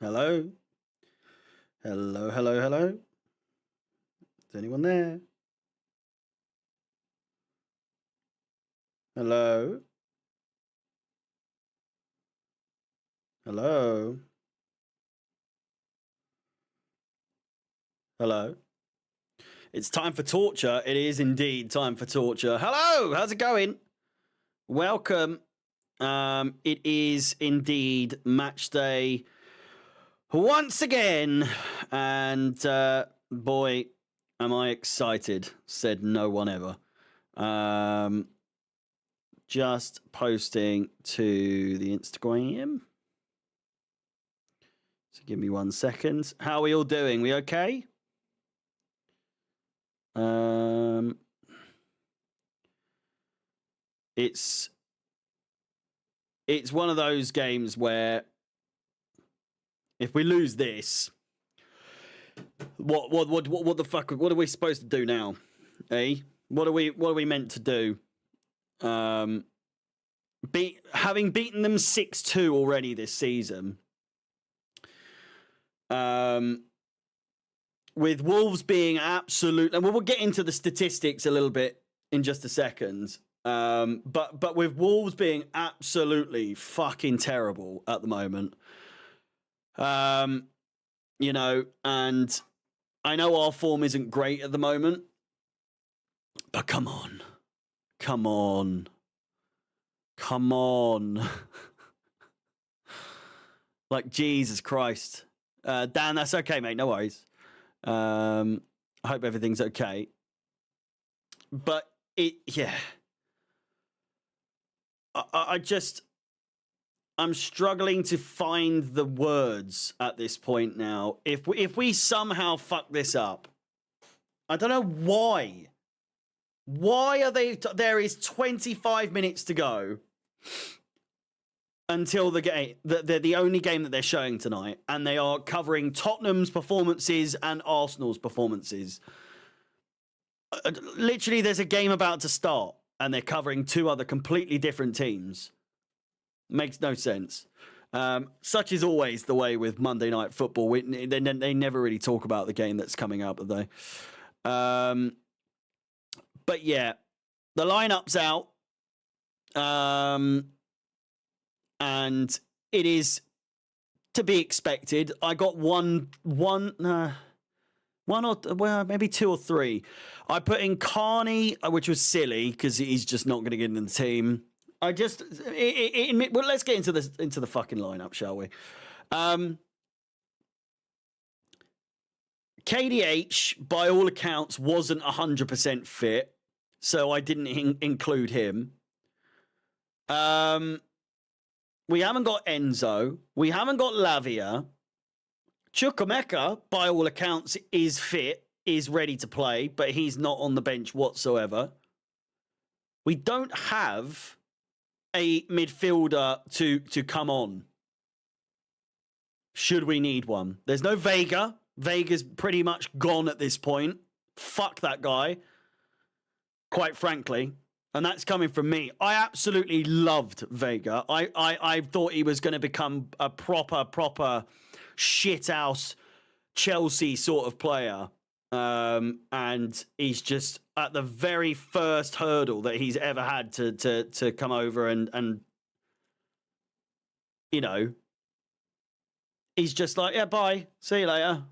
Hello? Hello, hello, hello? Is anyone there? Hello? Hello? Hello? It's time for torture. It is indeed time for torture. Hello! How's it going? Welcome. It is indeed match day once again. And boy, am I excited, said no one ever. Just posting to the Instagram. So give me 1 second. How are we all doing? We okay? It's one of those games where if we lose this, what the fuck? What are we supposed to do now? Eh? What are we meant to do? Having beaten them 6-2 already this season. With Wolves being absolute, and we'll get into the statistics a little bit in just a second. But with Wolves being absolutely fucking terrible at the moment, you know, and I know our form isn't great at the moment, but come on. Like, Jesus Christ. Dan, that's okay, mate. No worries. I hope everything's okay. But yeah. I'm struggling to find the words at this point now. If we somehow fuck this up, I don't know why. Why are they? There is 25 minutes to go until the game. They're the only game that they're showing tonight, and they are covering Tottenham's performances and Arsenal's performances. Literally, there's a game about to start, and they're covering two other completely different teams. Makes no sense. Such is always the way with Monday Night Football. They never really talk about the game that's coming up, do they? But yeah, the lineup's out. And it is to be expected. I got one or maybe two or three. I put in Carney, which was silly because he's just not going to get in the team. Well, let's get into the fucking lineup, shall we? KDH, by all accounts, wasn't 100% fit, so I didn't include him. We haven't got Enzo. We haven't got Lavia. Chukwuemeka, by all accounts, is fit, is ready to play, but he's not on the bench whatsoever. We don't have a midfielder to come on. Should we need one? There's no Vega. Vega's pretty much gone at this point. Fuck that guy. Quite frankly. And that's coming from me. I absolutely loved Vega. I thought he was going to become a proper shithouse Chelsea sort of player. And he's just at the very first hurdle that he's ever had to come over and you know, he's just like, yeah, bye. See you later.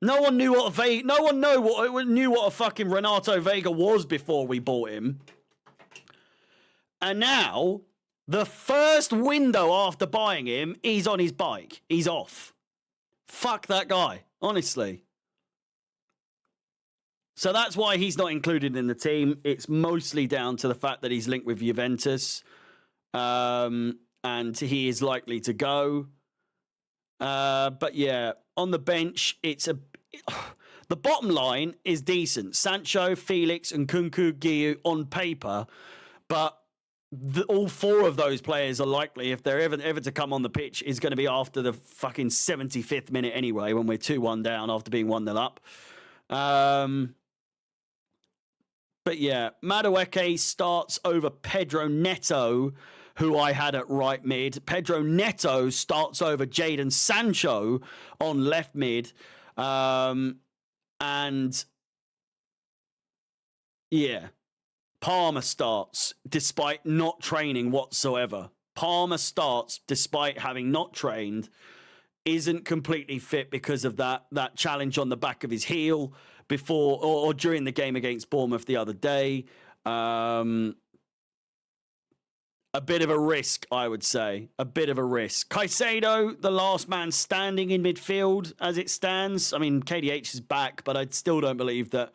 No one knew what a fucking Renato Vega was before we bought him. And now, the first window after buying him, he's on his bike. He's off. Fuck that guy, honestly. So that's why he's not included in the team. It's mostly down to the fact that he's linked with Juventus. And he is likely to go. But yeah, on the bench, the bottom line is decent. Sancho, Felix, and Kunku Giu on paper. But all four of those players are likely, if they're ever to come on the pitch, is going to be after the fucking 75th minute anyway, when we're 2-1 down after being 1-0 up. But yeah, Madueke starts over Pedro Neto, who I had at right mid. Pedro Neto starts over Jadon Sancho on left mid. And yeah, Palmer starts despite not training whatsoever. Palmer starts despite having not trained, isn't completely fit because of that challenge on the back of his heel before or during the game against Bournemouth the other day. A bit of a risk, I would say. A bit of a risk. Caicedo, the last man standing in midfield as it stands. I mean, KDH is back, but I still don't believe that.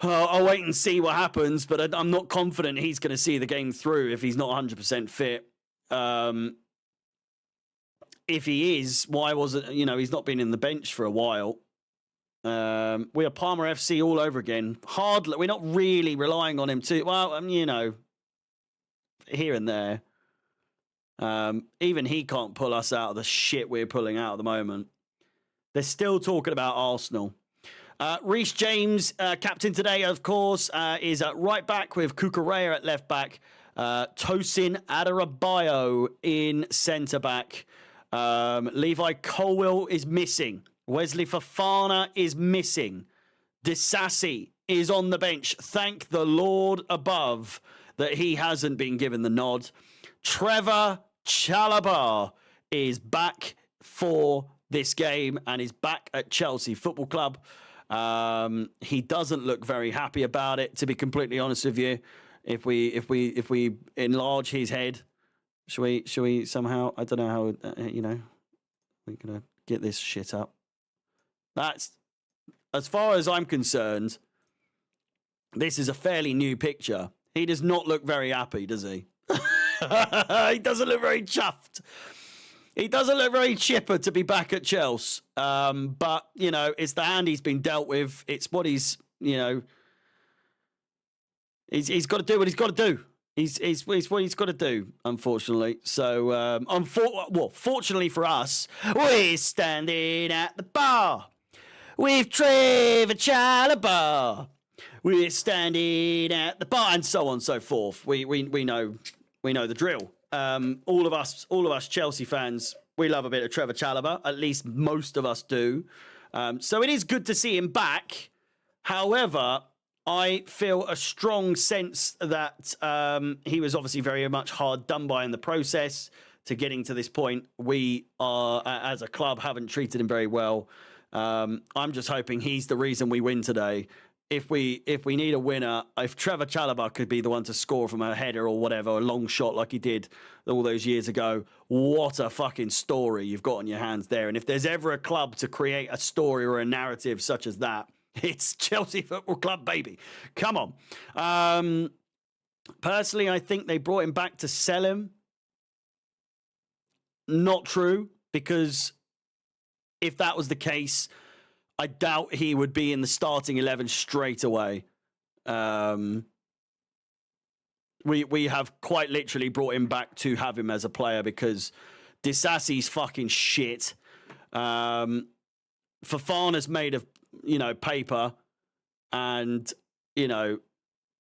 I'll wait and see what happens, but I'm not confident he's going to see the game through if he's not 100% fit. If he is, why wasn't, he's not been in the bench for a while. We are Palmer FC all over again. Hardly, we're not really relying on him too. Well, here and there. Even he can't pull us out of the shit we're pulling out at the moment. They're still talking about Arsenal. Reece James, captain today, of course, is at right back with Cucurella at left back. Tosin Adarabioyo in centre back. Levi Colwill is missing. Wesley Fofana is missing. Disasi is on the bench. Thank the Lord above that he hasn't been given the nod. Trevor Chalobah is back for this game and is back at Chelsea Football Club. He doesn't look very happy about it, to be completely honest with you. If we enlarge his head, shall we somehow, I don't know how, we're going to get this shit up. That's, as far as I'm concerned, this is a fairly new picture. He does not look very happy, does he? He doesn't look very chuffed. He doesn't look very chipper to be back at Chelsea. But, it's the hand he's been dealt with. It's what he's got to do what he's got to do. It's what he's got to do, unfortunately. So, fortunately for us, we're standing at the bar with Trevor Chalobah. We're standing at the bar, and so on and so forth. We know the drill. All of us Chelsea fans, we love a bit of Trevor Chalobah. At least most of us do. So it is good to see him back. However, I feel a strong sense that he was obviously very much hard done by in the process to getting to this point. We are, as a club, haven't treated him very well. I'm just hoping he's the reason we win today. If we need a winner, if Trevor Chalobah could be the one to score from a header or whatever, a long shot like he did all those years ago, what a fucking story you've got on your hands there. And if there's ever a club to create a story or a narrative such as that, it's Chelsea Football Club, baby. Come on. Personally, I think they brought him back to sell him. Not true, because if that was the case, I doubt he would be in the starting 11 straight away. We have quite literally brought him back to have him as a player because Disasi's fucking shit. Fofana's made of, paper, and,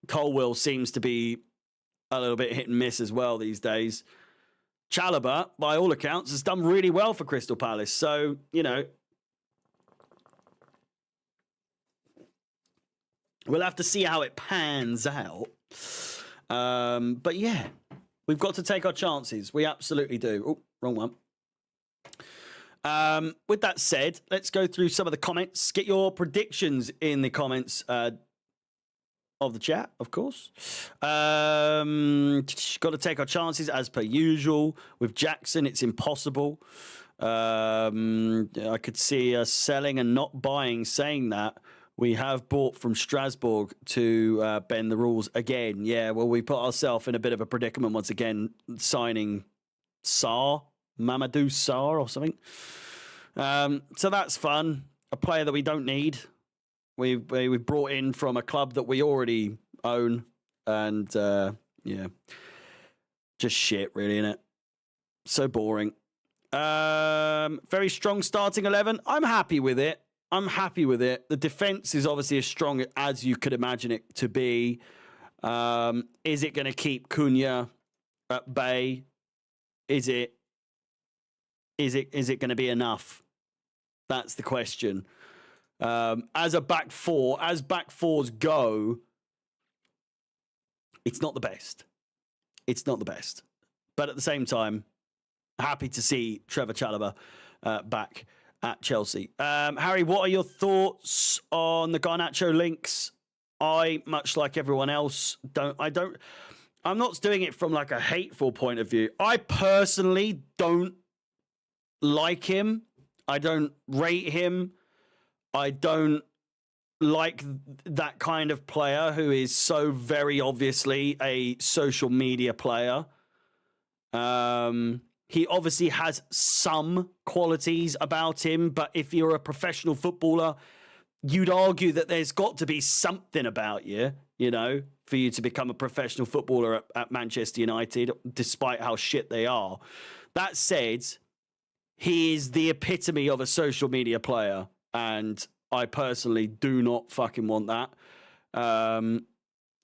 Colwill seems to be a little bit hit and miss as well these days. Chalobah, by all accounts, has done really well for Crystal Palace. So, we'll have to see how it pans out. But yeah, we've got to take our chances. We absolutely do. Oh, wrong one. With that said, let's go through some of the comments. Get your predictions in the comments of the chat, of course. Got to take our chances as per usual. With Jackson, it's impossible. I could see us selling and not buying, saying that. We have bought from Strasbourg to bend the rules again. Yeah, well, we put ourselves in a bit of a predicament once again, signing Mamadou Sarr or something. So that's fun. A player that we don't need. We've brought in from a club that we already own. And, yeah, just shit, really, innit? So boring. Very strong starting 11. I'm happy with it. The defense is obviously as strong as you could imagine it to be. Is it going to keep Cunha at bay. Is it going to be enough? That's the question. As a back four, as back fours go, it's not the best. It's not the best. But at the same time, happy to see Trevor Chalobah back at Chelsea. Harry, what are your thoughts on the Garnacho links? I, much like everyone else, I'm not doing it from like a hateful point of view. I personally don't like him. I don't rate him. I don't like that kind of player who is so very obviously a social media player. He obviously has some qualities about him, but if you're a professional footballer, you'd argue that there's got to be something about you, for you to become a professional footballer at Manchester United, despite how shit they are. That said, he is the epitome of a social media player, and I personally do not fucking want that.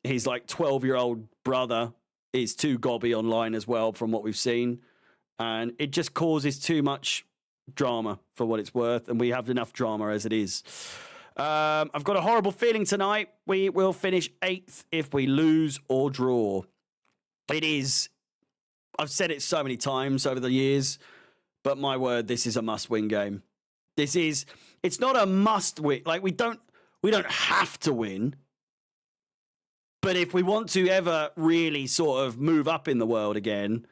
His like 12-year-old brother is too gobby online as well, from what we've seen. And it just causes too much drama for what it's worth. And we have enough drama as it is. I've got a horrible feeling tonight. We will finish 8th if we lose or draw. It is. I've said it so many times over the years, but my word, this is a must-win game. It's not a must-win. Like, we don't have to win. But if we want to ever really sort of move up in the world again,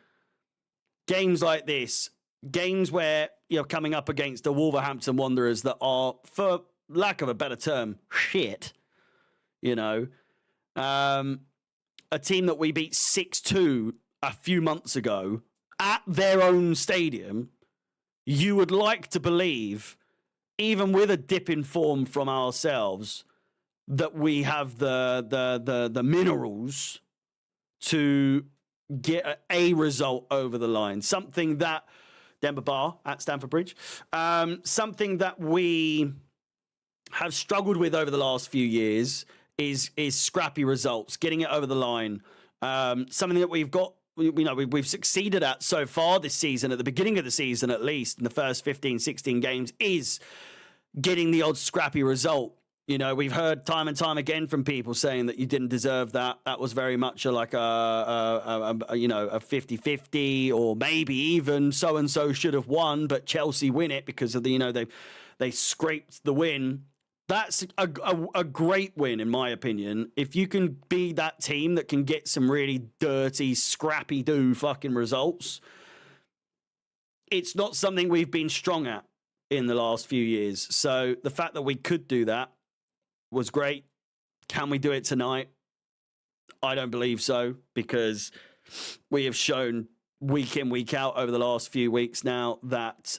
games like this, games where you're coming up against the Wolverhampton Wanderers that are, for lack of a better term, shit, a team that we beat 6-2 a few months ago at their own stadium, you would like to believe, even with a dip in form from ourselves, that we have the minerals to get a result over the line. Something that Denver Bar at Stamford Bridge, something that we have struggled with over the last few years is scrappy results, getting it over the line. Something that we've succeeded at so far this season, at the beginning of the season at least, in the first 15, 16 games, is getting the odd scrappy result. We've heard time and time again from people saying that you didn't deserve that. That was very much a 50-50, or maybe even so-and-so should have won, but Chelsea win it because of they scraped the win. That's a great win, in my opinion. If you can be that team that can get some really dirty, scrappy-do fucking results, it's not something we've been strong at in the last few years. So the fact that we could do that was great. Can we do it tonight? I don't believe so, because we have shown week in, week out over the last few weeks now that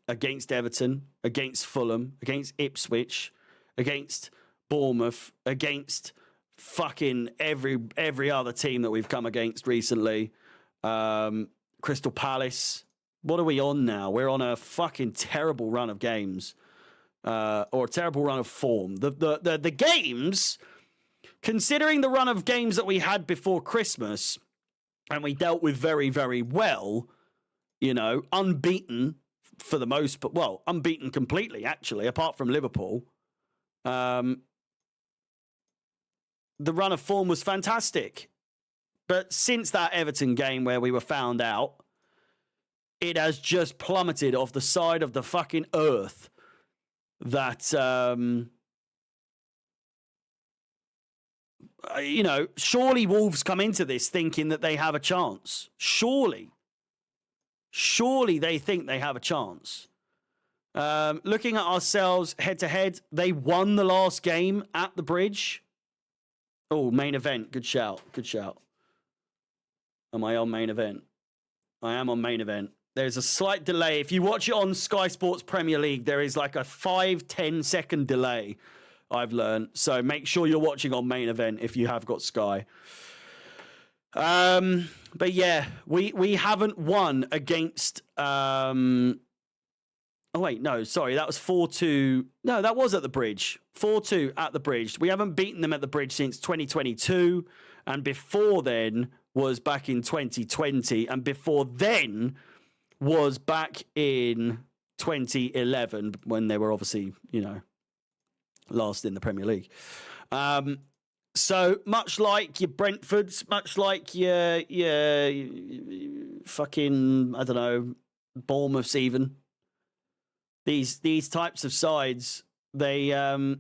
against Everton, against Fulham, against Ipswich, against Bournemouth, against fucking every other team that we've come against recently, Crystal Palace. What are we on now? We're on a fucking terrible run of games. Or a terrible run of form. The games, considering the run of games that we had before Christmas, and we dealt with very, very well, unbeaten for the most part. Well, unbeaten completely, actually, apart from Liverpool. The run of form was fantastic. But since that Everton game where we were found out, it has just plummeted off the side of the fucking earth. That, surely Wolves come into this thinking that they have a chance. Surely they think they have a chance. Looking at ourselves head to head, they won the last game at the Bridge. Oh, main event. Good shout. Am I on main event? I am on main event. There's a slight delay. If you watch it on Sky Sports Premier League, there is like a 5-10 second delay, I've learned. So make sure you're watching on main event if you have got Sky. But yeah, we haven't won against... Oh, wait, no, sorry. That was 4-2. No, that was at the Bridge. 4-2 at the Bridge. We haven't beaten them at the Bridge since 2022. and before then was back in 2020, and before then was back in 2011 when they were obviously, last in the Premier League. So much like your Brentfords, much like your fucking, I don't know, Bournemouths even. These types of sides, they've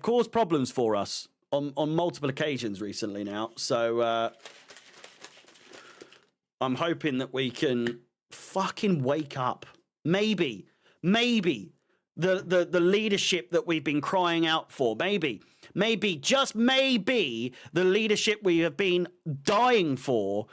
caused problems for us on multiple occasions recently now. So I'm hoping that we can fucking wake up. Maybe the leadership that we've been crying out for. Maybe, just maybe, the leadership we have been dying for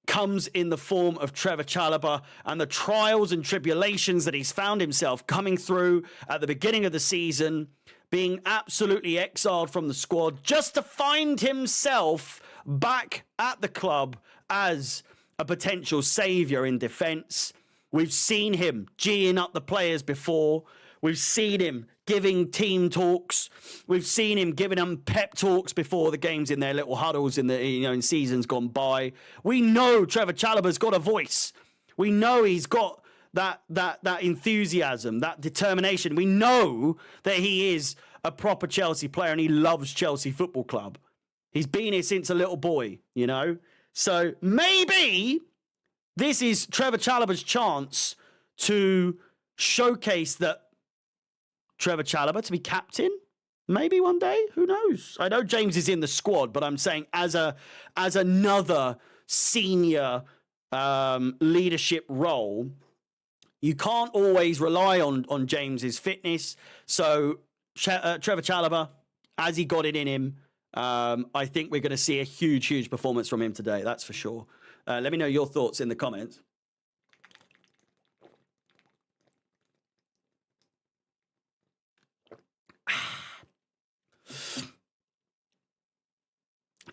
comes in the form of Trevor Chalobah and the trials and tribulations that he's found himself coming through at the beginning of the season, being absolutely exiled from the squad, just to find himself back at the club as a potential saviour in defence. We've seen him geeing up the players before. We've seen him giving team talks. We've seen him giving them pep talks before the games in their little huddles in seasons gone by. We know Trevor Chalobah's got a voice. We know he's got that enthusiasm, that determination. We know that he is a proper Chelsea player and he loves Chelsea Football Club. He's been here since a little boy, So maybe this is Trevor Chalobah's chance to showcase that Trevor Chalobah to be captain, maybe one day. Who knows? I know James is in the squad, but I'm saying as another senior leadership role, you can't always rely on James's fitness. So Trevor Chalobah, as he got it in him, I think we're going to see a huge performance from him today. That's for sure. Let me know your thoughts in the comments.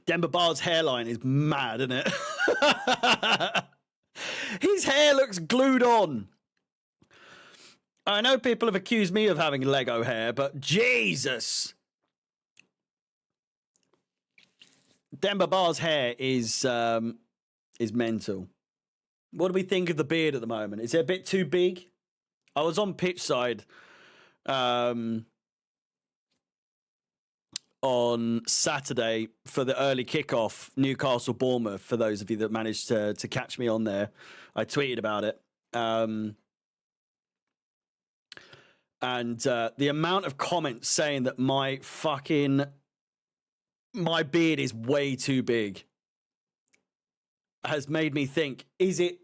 Demba Ba's hairline is mad, isn't it? His hair looks glued on. I know people have accused me of having Lego hair, but Jesus. Demba Ba's hair is mental. What do we think of the beard at the moment? Is it a bit too big? I was on pitch side on Saturday for the early kickoff, Newcastle-Bournemouth, for those of you that managed to catch me on there. I tweeted about it. And the amount of comments saying that my beard is way too big has made me think, is it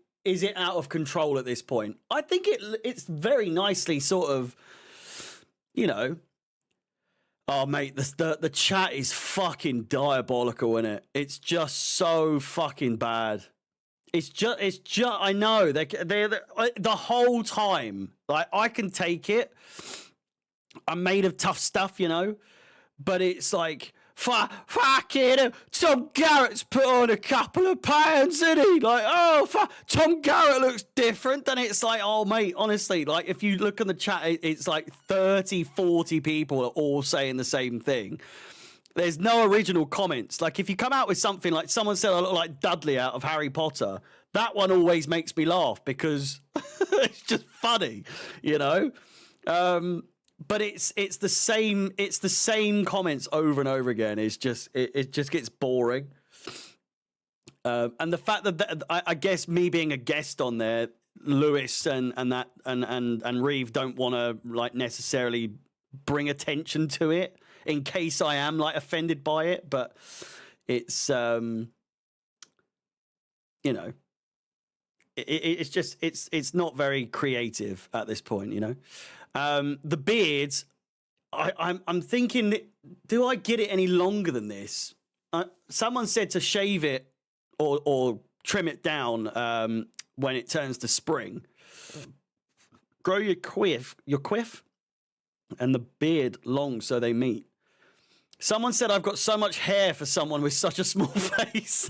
out of control at this point? I think it's very nicely sort of, oh, mate, the chat is fucking diabolical, isn't it? It's just so fucking bad. It's just. I know they're the whole time. Like, I can take it. I'm made of tough stuff, but it's like, fucking Tom Garrett's put on a couple of pounds, isn't he? Like, oh, Tom Garrett looks different. Then it's like, oh, mate, honestly, like, if you look in the chat, it's like 30, 40 people are all saying the same thing. There's no original comments. Like, if you come out with something like someone said I look like Dudley out of Harry Potter, that one always makes me laugh because it's just funny, But it's the same comments over and over again. It's just it just gets boring. And the fact that I guess me being a guest on there, Lewis and Reeve don't want to like necessarily bring attention to it in case I am like offended by it, but it's it's just it's not very creative at this point, The beards, I'm thinking, do I get it any longer than this? Someone said to shave it or trim it down when it turns to spring. Grow your quiff, and the beard long so they meet. Someone said I've got so much hair for someone with such a small face.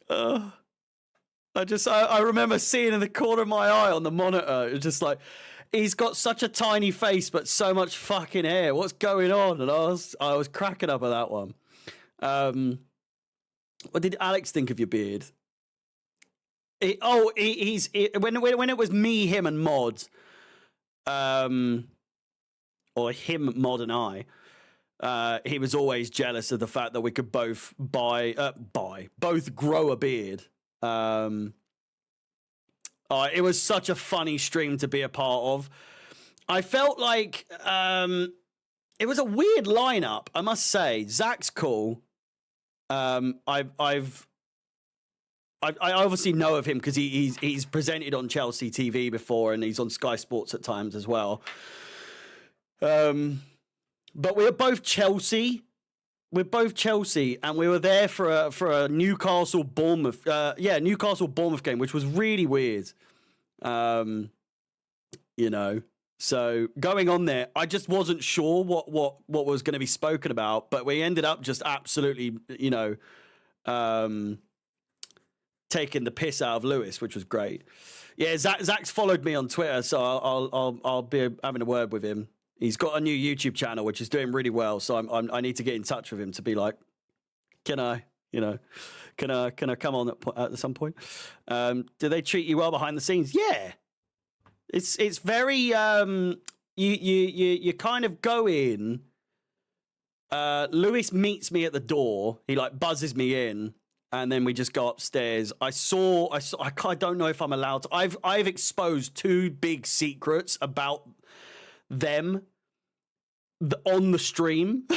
I remember seeing in the corner of my eye on the monitor, it was just like, he's got such a tiny face, but so much fucking hair. What's going on? And I was cracking up at that one. What did Alex think of your beard? When it was me, him, and Mod, or him, Mod, and I. He was always jealous of the fact that we could both both grow a beard. It was such a funny stream to be a part of. I felt like it was a weird lineup, I must say. Zach's cool. I obviously know of him because he's presented on Chelsea TV before, and he's on Sky Sports at times as well. But we were both Chelsea. We're both Chelsea, and we were there for a Newcastle Bournemouth. Newcastle Bournemouth game, which was really weird. So going on there, I just wasn't sure what was going to be spoken about, but we ended up just absolutely, taking the piss out of Lewis, which was great. Yeah, Zach's followed me on Twitter, so I'll be having a word with him. He's got a new YouTube channel, which is doing really well. So I need to get in touch with him to be like, can I come on at some point? Do they treat you well behind the scenes? Yeah, it's very you kind of go in. Lewis meets me at the door. He like buzzes me in, and then we just go upstairs. I don't know if I'm allowed to. I've exposed 2 big secrets about them on the stream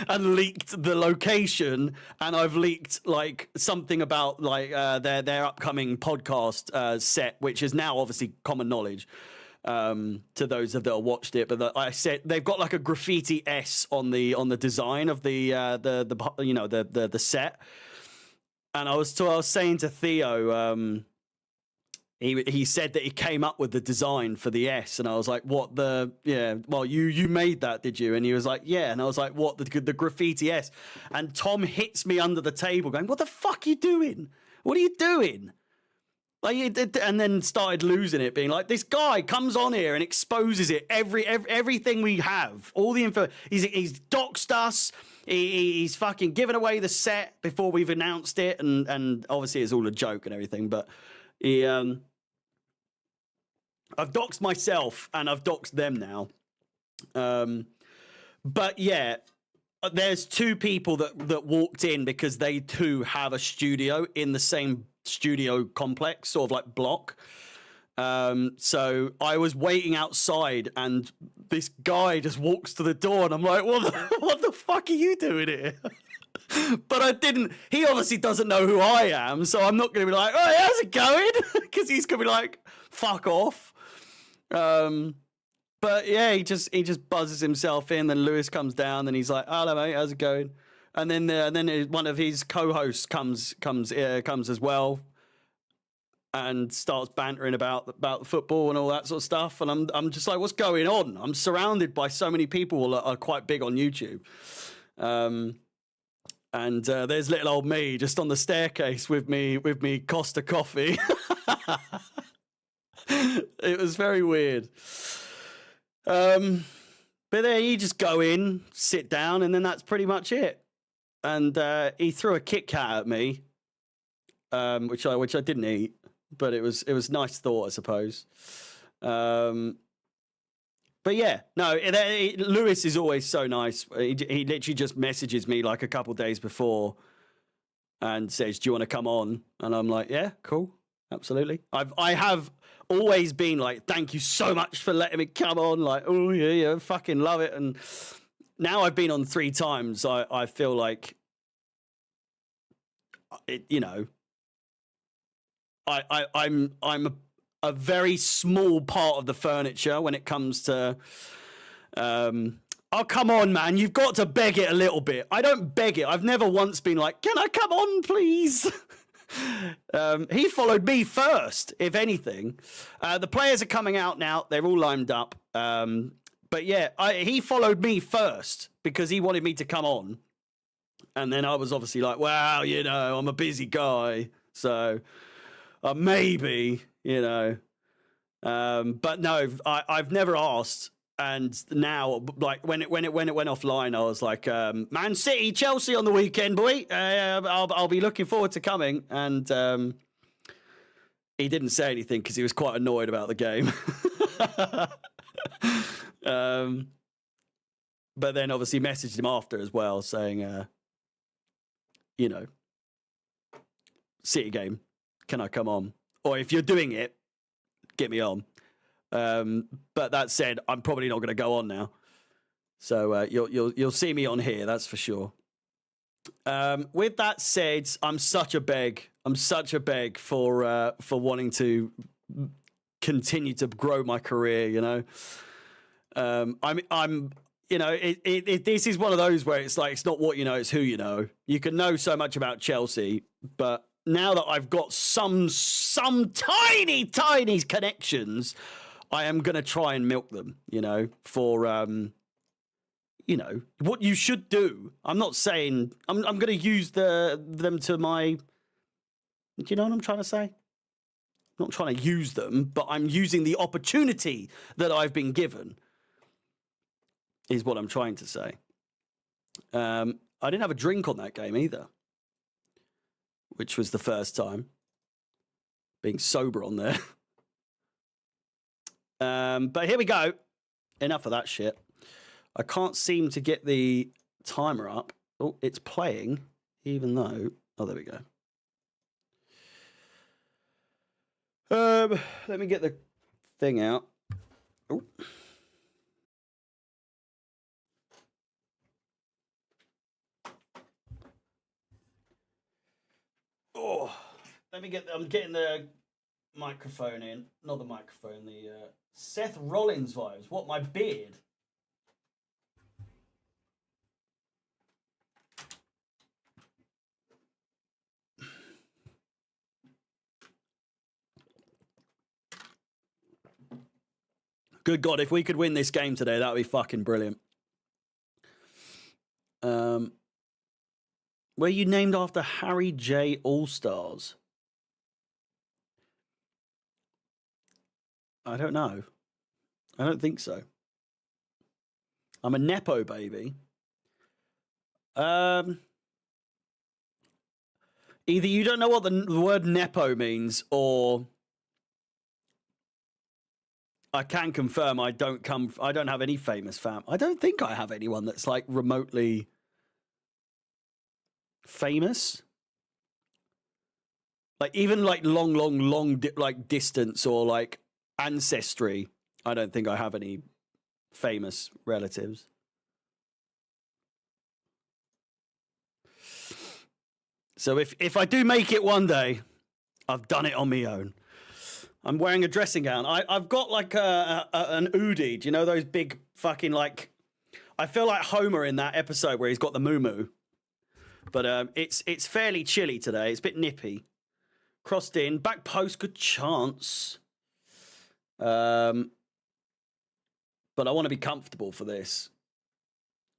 and leaked the location, and I've leaked like something about like their upcoming podcast set, which is now obviously common knowledge to those that have watched it. But I said they've got like a graffiti S on the design of the set, and I was saying to Theo. He said that he came up with the design for the S, and I was like, "What you made that, did you?" And he was like, "Yeah," and I was like, "What the graffiti S?" And Tom hits me under the table, going, "What the fuck are you doing? What are you doing?" And then started losing it, being like, "This guy comes on here and exposes it everything we have, all the info. He's doxed us. He's fucking given away the set before we've announced it, and obviously it's all a joke and everything, but." I've doxed myself and I've doxed them now. But yeah, there's 2 people that walked in because they too have a studio in the same studio complex, sort of like block. So I was waiting outside and this guy just walks to the door and I'm like, what the fuck are you doing here? But I didn't. He obviously doesn't know who I am, so I'm not going to be like, "Oh, how's it going?" Because he's going to be like, "Fuck off." But yeah, he just buzzes himself in. Then Lewis comes down, and he's like, "Hello, mate, how's it going?" And then one of his co-hosts comes as well, and starts bantering about football and all that sort of stuff. And I'm just like, "What's going on?" I'm surrounded by so many people that are quite big on YouTube. And there's little old me just on the staircase with me Costa coffee. It was very weird. But then you just go in, sit down, and then that's pretty much it. And he threw a Kit Kat at me, which I didn't eat, but it was nice thought, I suppose. But yeah, no, Lewis is always so nice. He literally just messages me like a couple of days before and says, "Do you want to come on?" And I'm like, "Yeah, cool, absolutely." I have always been like, "Thank you so much for letting me come on." Like, "Oh yeah, fucking love it." And now I've been on 3 times. I feel like it. I'm a very small part of the furniture when it comes to oh, come on, man, you've got to beg it a little bit. I don't beg it. I've never once been like, "Can I come on, please?" He followed me first, if anything. The players are coming out now. They're all lined up. But yeah, he followed me first because he wanted me to come on. And then I was obviously like, "Wow, I'm a busy guy. So maybe, But no, I've never asked. And now, like when it went offline, I was like, Man City, Chelsea on the weekend, boy. I'll be looking forward to coming. And he didn't say anything because he was quite annoyed about the game. But then obviously messaged him after as well, saying, you know, City game, can I come on? Or if you're doing it, get me on. But that said, I'm probably not going to go on now. So you'll see me on here, that's for sure. With that said, I'm such a beg for wanting to continue to grow my career. You know, I'm you know, this is one of those where it's like it's not what you know, it's who you know. You can know so much about Chelsea, but now that I've got some tiny connections, I am going to try and milk them, you know, for, you know, what you should do. I'm not saying I'm going to use them to my, do you know what I'm trying to say? I'm not trying to use them, but I'm using the opportunity that I've been given, is what I'm trying to say. I didn't have a drink on that game either, which was the first time being sober on there. But here we go. Enough of that shit. I can't seem to get the timer up. Oh, it's playing, even though... Oh, there we go. Let me get the thing out. Oh. Oh, let me get... I'm getting the microphone in. Not the microphone, the Seth Rollins vibes. What, my beard? Good God, if we could win this game today, that would be fucking brilliant. Were you named after Harry J. All-Stars? I don't know. I don't think so. I'm a Nepo baby. Either you don't know what the word Nepo means, or I can confirm I don't have any famous fam. I don't think I have anyone that's like remotely famous. Like even like long like distance or like ancestry. I don't think I have any famous relatives. So if I do make it one day, I've done it on my own. I'm wearing a dressing gown. I've got like an Udi. Do you know those big fucking like... I feel like Homer in that episode where he's got the moo-moo. But it's fairly chilly today. It's a bit nippy. Crossed in. Back post, good chance. But I want to be comfortable for this.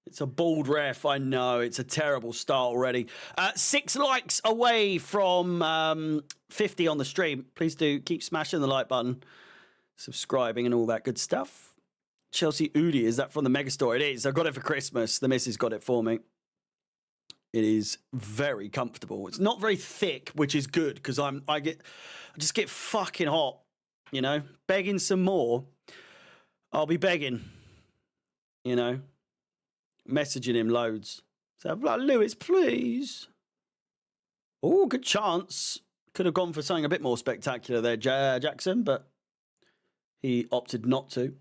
It's a bald ref, I know. It's a terrible start already. 6 likes away from 50 on the stream. Please do keep smashing the like button, subscribing and all that good stuff. Chelsea Udi, is that from the Megastore? It is. I got it for Christmas. The missus got it for me. It is very comfortable. It's not very thick, which is good because I just get fucking hot, you know? Begging some more. I'll be begging, you know? Messaging him loads. So I'm like, Lewis, please. Oh, good chance. Could have gone for something a bit more spectacular there, Jackson, but he opted not to.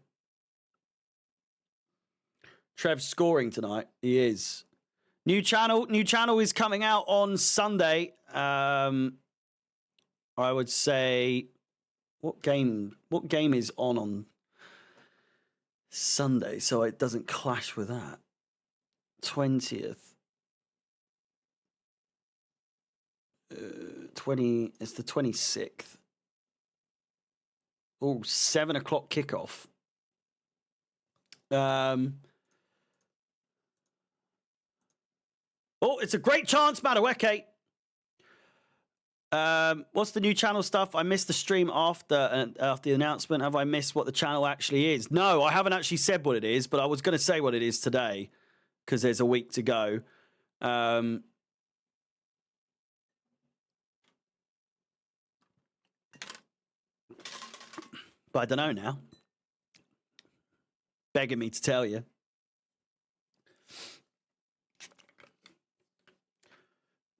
Trev's scoring tonight. He is. New channel is coming out on Sunday. I would say, what game is on Sunday so it doesn't clash with that? 20th. 20, it's the 26th. Oh, 7 o'clock kickoff. Oh, it's a great chance, Madueke. What's the new channel stuff? I missed the stream after the announcement. Have I missed what the channel actually is? No, I haven't actually said what it is, but I was going to say what it is today because there's a week to go. But I don't know now. Begging me to tell you.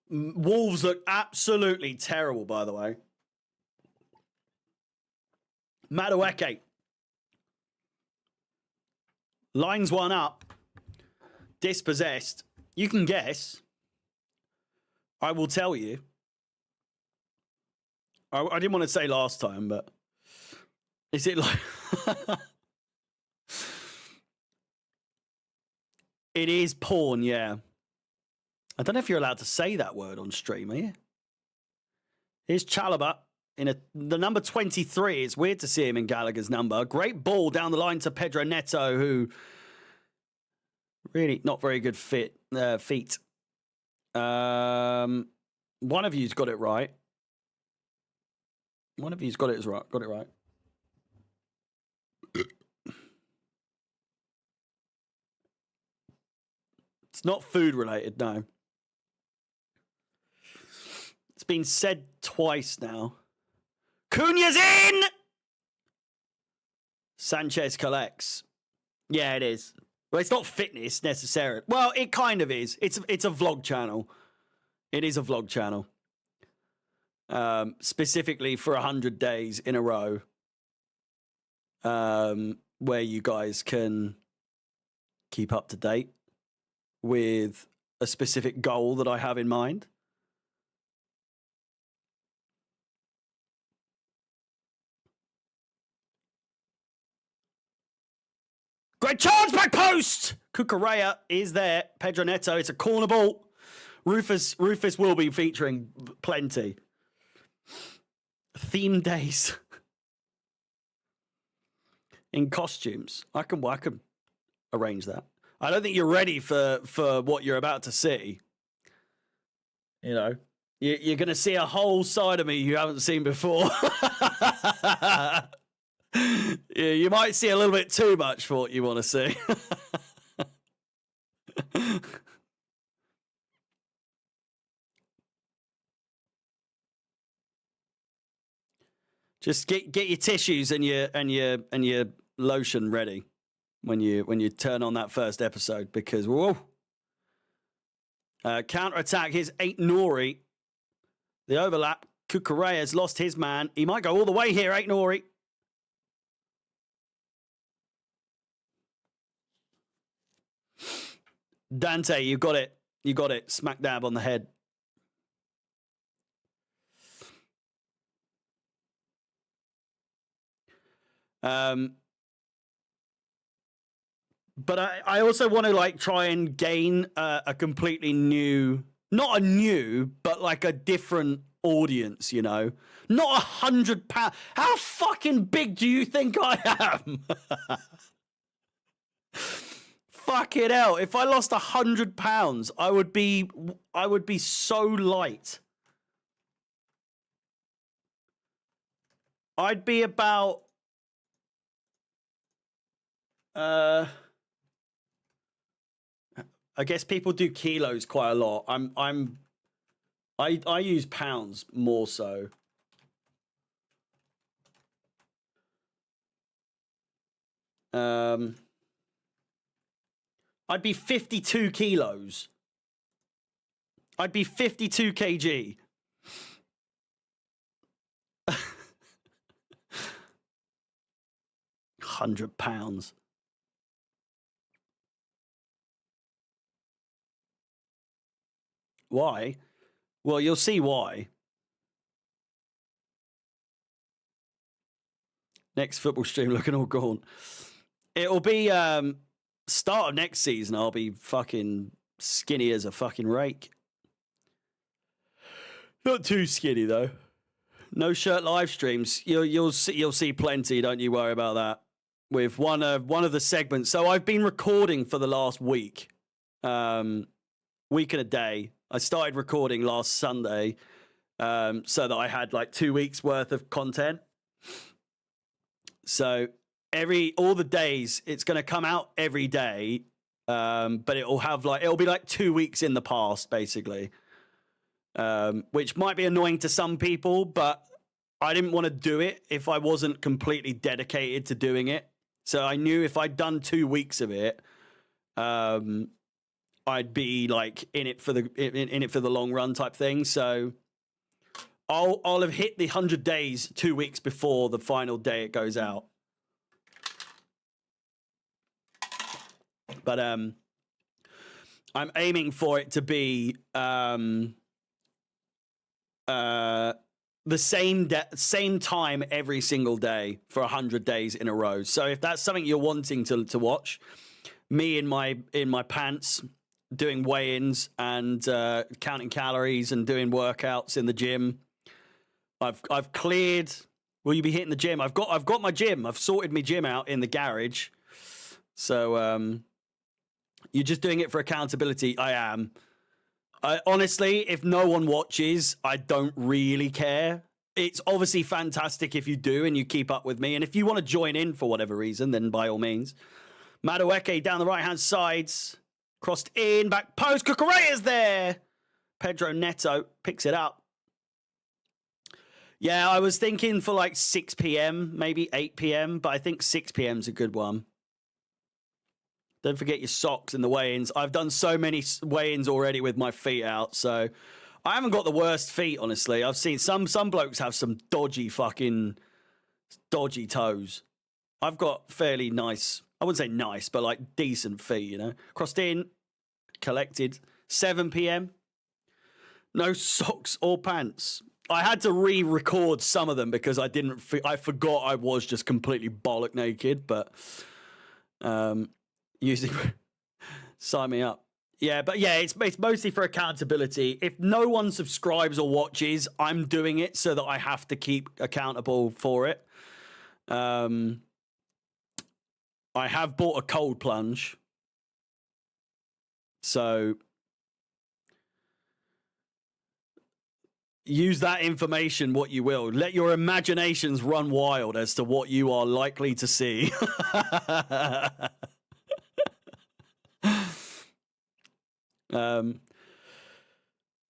Wolves look absolutely terrible, by the way. Madueke. Lines one up. Dispossessed. You can guess. I will tell you. I didn't want to say last time, but is it like... It is porn, yeah. I don't know if you're allowed to say that word on stream, are you? Here's Chalobah in the number 23. It's weird to see him in Gallagher's number. Great ball down the line to Pedro Neto, who really not very good feet. One of you's got it right. One of you's got it right. It's not food related, no. It's been said twice now. Cunha's in! Sanchez collects. Yeah, it is. Well, it's not fitness necessarily. Well, it kind of is. It's a vlog channel. It is a vlog channel. Specifically for 100 days in a row. Where you guys can keep up to date with a specific goal that I have in mind. Great chance, back post! Cucurella is there. Pedro Neto, it's a corner ball. Rufus will be featuring plenty. Theme days. In costumes. I can arrange that. I don't think you're ready for what you're about to see. You know, you're going to see a whole side of me you haven't seen before. Yeah, you might see a little bit too much for what you want to see. Just get your tissues and your lotion ready when you turn on that first episode, because whoa. Counter attack. Here's 8 Nori. The overlap. Cucurella's lost his man. He might go all the way here, 8 Nori. Dante, you got it. You got it. Smack dab on the head. But I also want to like try and gain a completely new, not a new, but like a different audience, you know? Not £100. How fucking big do you think I am? Fucking hell. If I lost £100, I would be so light. I'd be about I guess people do kilos quite a lot. I use pounds more so. I'd be 52 kilos. I'd be 52 kg. £100. Why? Well, you'll see why. Next football stream looking all gaunt. It'll be start of next season. I'll be fucking skinny as a fucking rake. Not too skinny though. No shirt live streams. You'll see plenty. Don't you worry about that. With one of the segments. So I've been recording for the last week, week and a day. I started recording last Sunday, so that I had like 2 weeks worth of content. So all the days it's going to come out every day, but it'll be like 2 weeks in the past basically, which might be annoying to some people, but I didn't want to do it if I wasn't completely dedicated to doing it. So I knew if I'd done 2 weeks of it, I'd be like in it for the long run type thing. So I'll have hit the 100 days 2 weeks before the final day it goes out. But I'm aiming for it to be the same time every single day for 100 days in a row. So if that's something you're wanting to watch, me in my pants doing weigh-ins and counting calories and doing workouts in the gym. I've cleared. Will you be hitting the gym? I've got my gym. I've sorted my gym out in the garage. So you're just doing it for accountability. I am. Honestly, if no one watches, I don't really care. It's obviously fantastic if you do and you keep up with me. And if you want to join in for whatever reason, then by all means. Madueke down the right-hand sides. Crossed in, back post. Cucurella's there. Pedro Neto picks it up. Yeah, I was thinking for like 6 p.m., maybe 8 p.m., but I think 6 p.m. is a good one. Don't forget your socks in the weigh-ins. I've done so many weigh-ins already with my feet out, so I haven't got the worst feet, honestly. I've seen some blokes have some dodgy toes. I've got fairly nice, I wouldn't say nice, but like decent feet, you know. Crossed in, collected, 7 p.m. No socks or pants. I had to re-record some of them because I forgot I was just completely bollock naked, but usually sign me up. Yeah, but yeah, it's mostly for accountability. If no one subscribes or watches, I'm doing it so that I have to keep accountable for it. I have bought a cold plunge. So use that information what you will. Let your imaginations run wild as to what you are likely to see.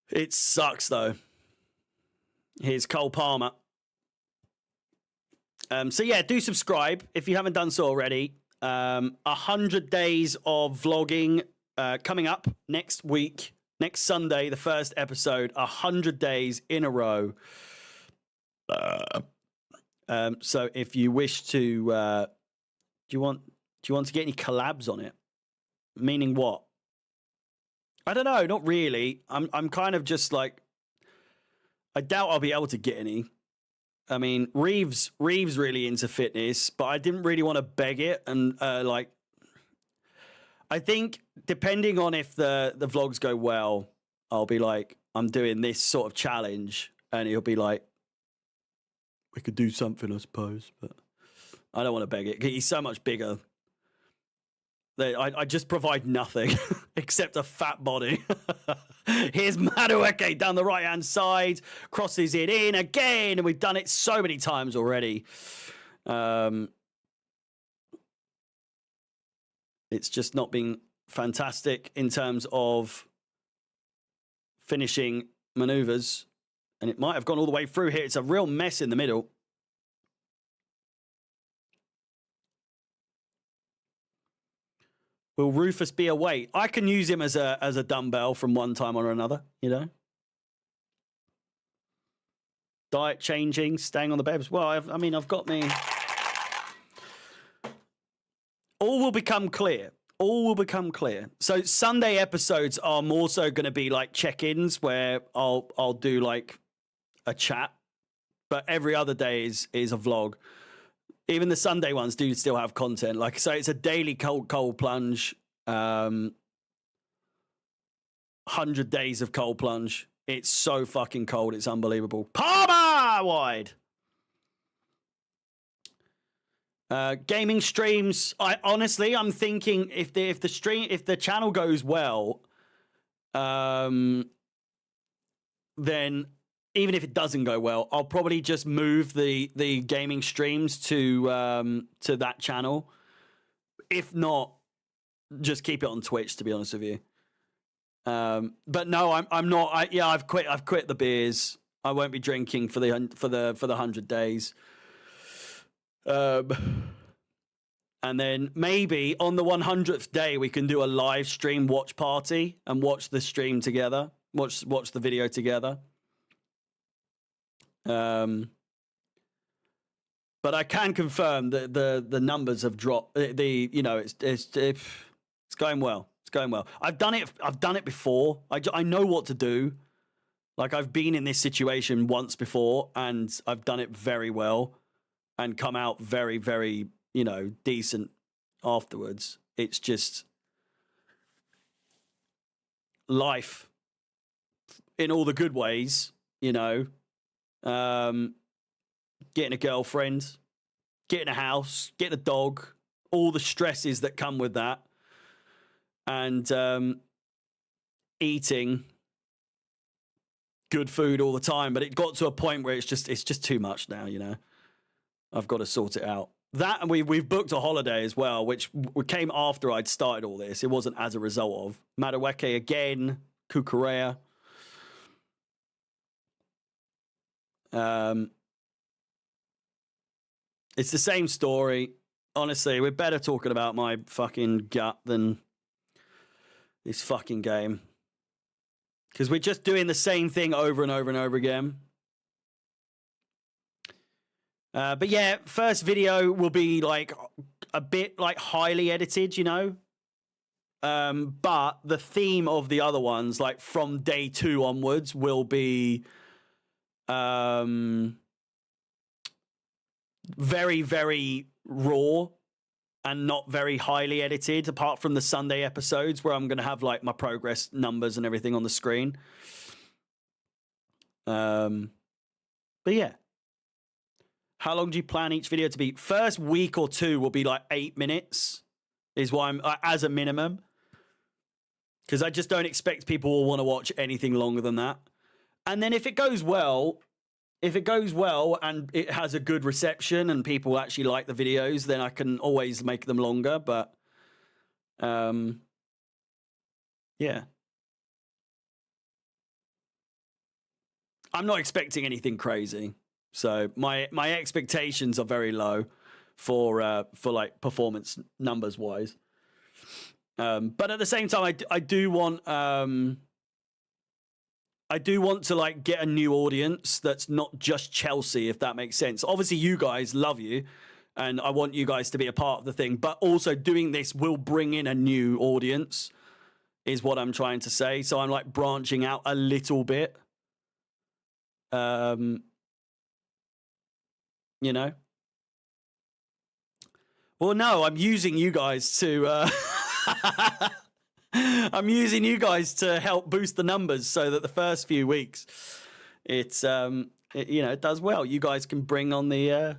It sucks though. Here's Cole Palmer. So yeah, do subscribe if you haven't done so already. 100 days of vlogging coming up next week. Next Sunday, the first episode, 100 days in a row. So if you wish to, do you want to get any collabs on it? Meaning what? I don't know, not really. I'm kind of just like, I doubt I'll be able to get any. I mean, Reeves really into fitness, but I didn't really want to beg it and like. I think depending on if the vlogs go well, I'll be like, I'm doing this sort of challenge, and he'll be like, we could do something, I suppose, but I don't want to beg it. He's so much bigger. I just provide nothing except a fat body. Here's Madueke down the right-hand side, crosses it in again, and we've done it so many times already. It's just not been fantastic in terms of finishing maneuvers. And it might have gone all the way through here. It's a real mess in the middle. Will Rufus be a weight? I can use him as a dumbbell from one time or another, you know. Diet changing, staying on the bed. Well, I've got me... All will become clear. All will become clear. So Sunday episodes are more so going to be like check-ins where I'll do like a chat, but every other day is a vlog. Even the Sunday ones do still have content. Like, so it's a daily cold plunge. 100 days of cold plunge. It's so fucking cold. It's unbelievable. Palmer wide. Gaming streams. I'm thinking if the channel goes well, then even if it doesn't go well, I'll probably just move the gaming streams to that channel. If not, just keep it on Twitch, to be honest with you. But no, I'm not. I've quit the beers. I won't be drinking for the 100 days. And then maybe on the 100th day we can do a live stream watch party and watch the stream together. Watch the video together. But I can confirm that the numbers have dropped. It's going well. It's going well. I've done it before. I know what to do. Like, I've been in this situation once before, and I've done it very well, and come out very, very, decent afterwards. It's just life in all the good ways. Getting a girlfriend, getting a house, getting a dog, all the stresses that come with that, and eating good food all the time. But it got to a point where it's just too much now. I've got to sort it out. That, and we've booked a holiday as well, which came after I'd started all this. It wasn't as a result of Madueke again, Kukurea. It's the same story. Honestly, we're better talking about my fucking gut than this fucking game. Because we're just doing the same thing over and over and over again. But yeah, first video will be like a bit like highly edited, but the theme of the other ones, like from day 2 onwards, will be very, very raw and not very highly edited, apart from the Sunday episodes where I'm going to have like my progress numbers and everything on the screen. But yeah. How long do you plan each video to be? First week or 2 will be like 8 minutes is why I'm as a minimum. Because I just don't expect people will want to watch anything longer than that. And then if it goes well and it has a good reception and people actually like the videos, then I can always make them longer. But yeah. I'm not expecting anything crazy. So my expectations are very low for like performance numbers wise. But at the same time, I do want to like get a new audience that's not just Chelsea, if that makes sense. Obviously, you guys love you, and I want you guys to be a part of the thing. But also doing this will bring in a new audience, is what I'm trying to say. So I'm like branching out a little bit. Well, no, I'm using you guys to I'm using you guys to help boost the numbers so that the first few weeks it does well. You guys can bring on the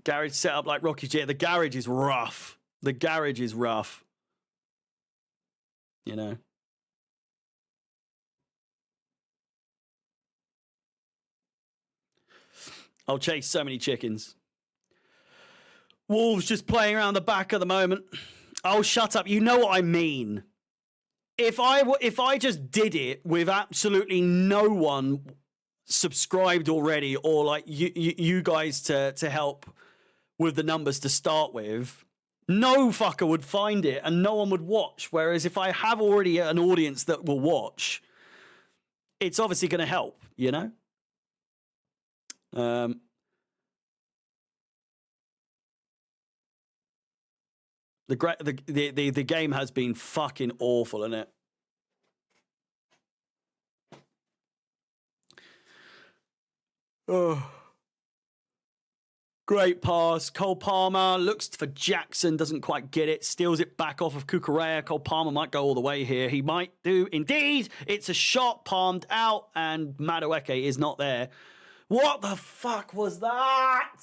garage setup like Rocky G. The garage is rough. I'll chase so many chickens. Wolves just playing around the back at the moment. Oh, shut up. You know what I mean. If I just did it with absolutely no one subscribed already, or like you guys to help with the numbers to start with, no fucker would find it and no one would watch. Whereas if I have already an audience that will watch, it's obviously going to help, The game has been fucking awful, isn't it? Oh. Great pass. Cole Palmer looks for Jackson, doesn't quite get it, steals it back off of Kukurea. Cole Palmer might go all the way here. He might do indeed. It's a shot palmed out, and Madueke is not there. What the fuck was that?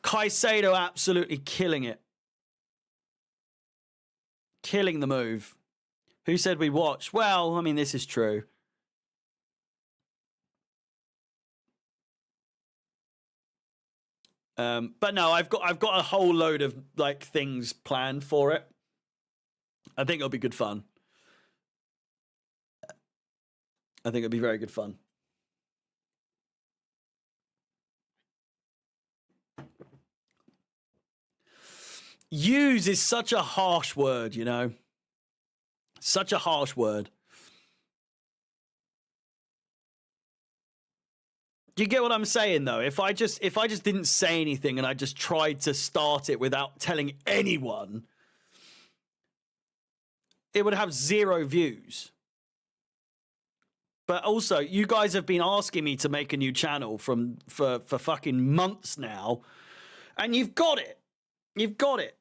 Caicedo absolutely killing it. Killing the move. Who said we watch? Well, I mean, this is true. But no, I've got a whole load of like things planned for it. I think it'll be good fun. I think it'll be very good fun. Use is such a harsh word, you know. Such a harsh word. Do you get what I'm saying though? If I just didn't say anything and I just tried to start it without telling anyone, it would have 0 views. But also, you guys have been asking me to make a new channel for fucking months now, and you've got it. You've got it.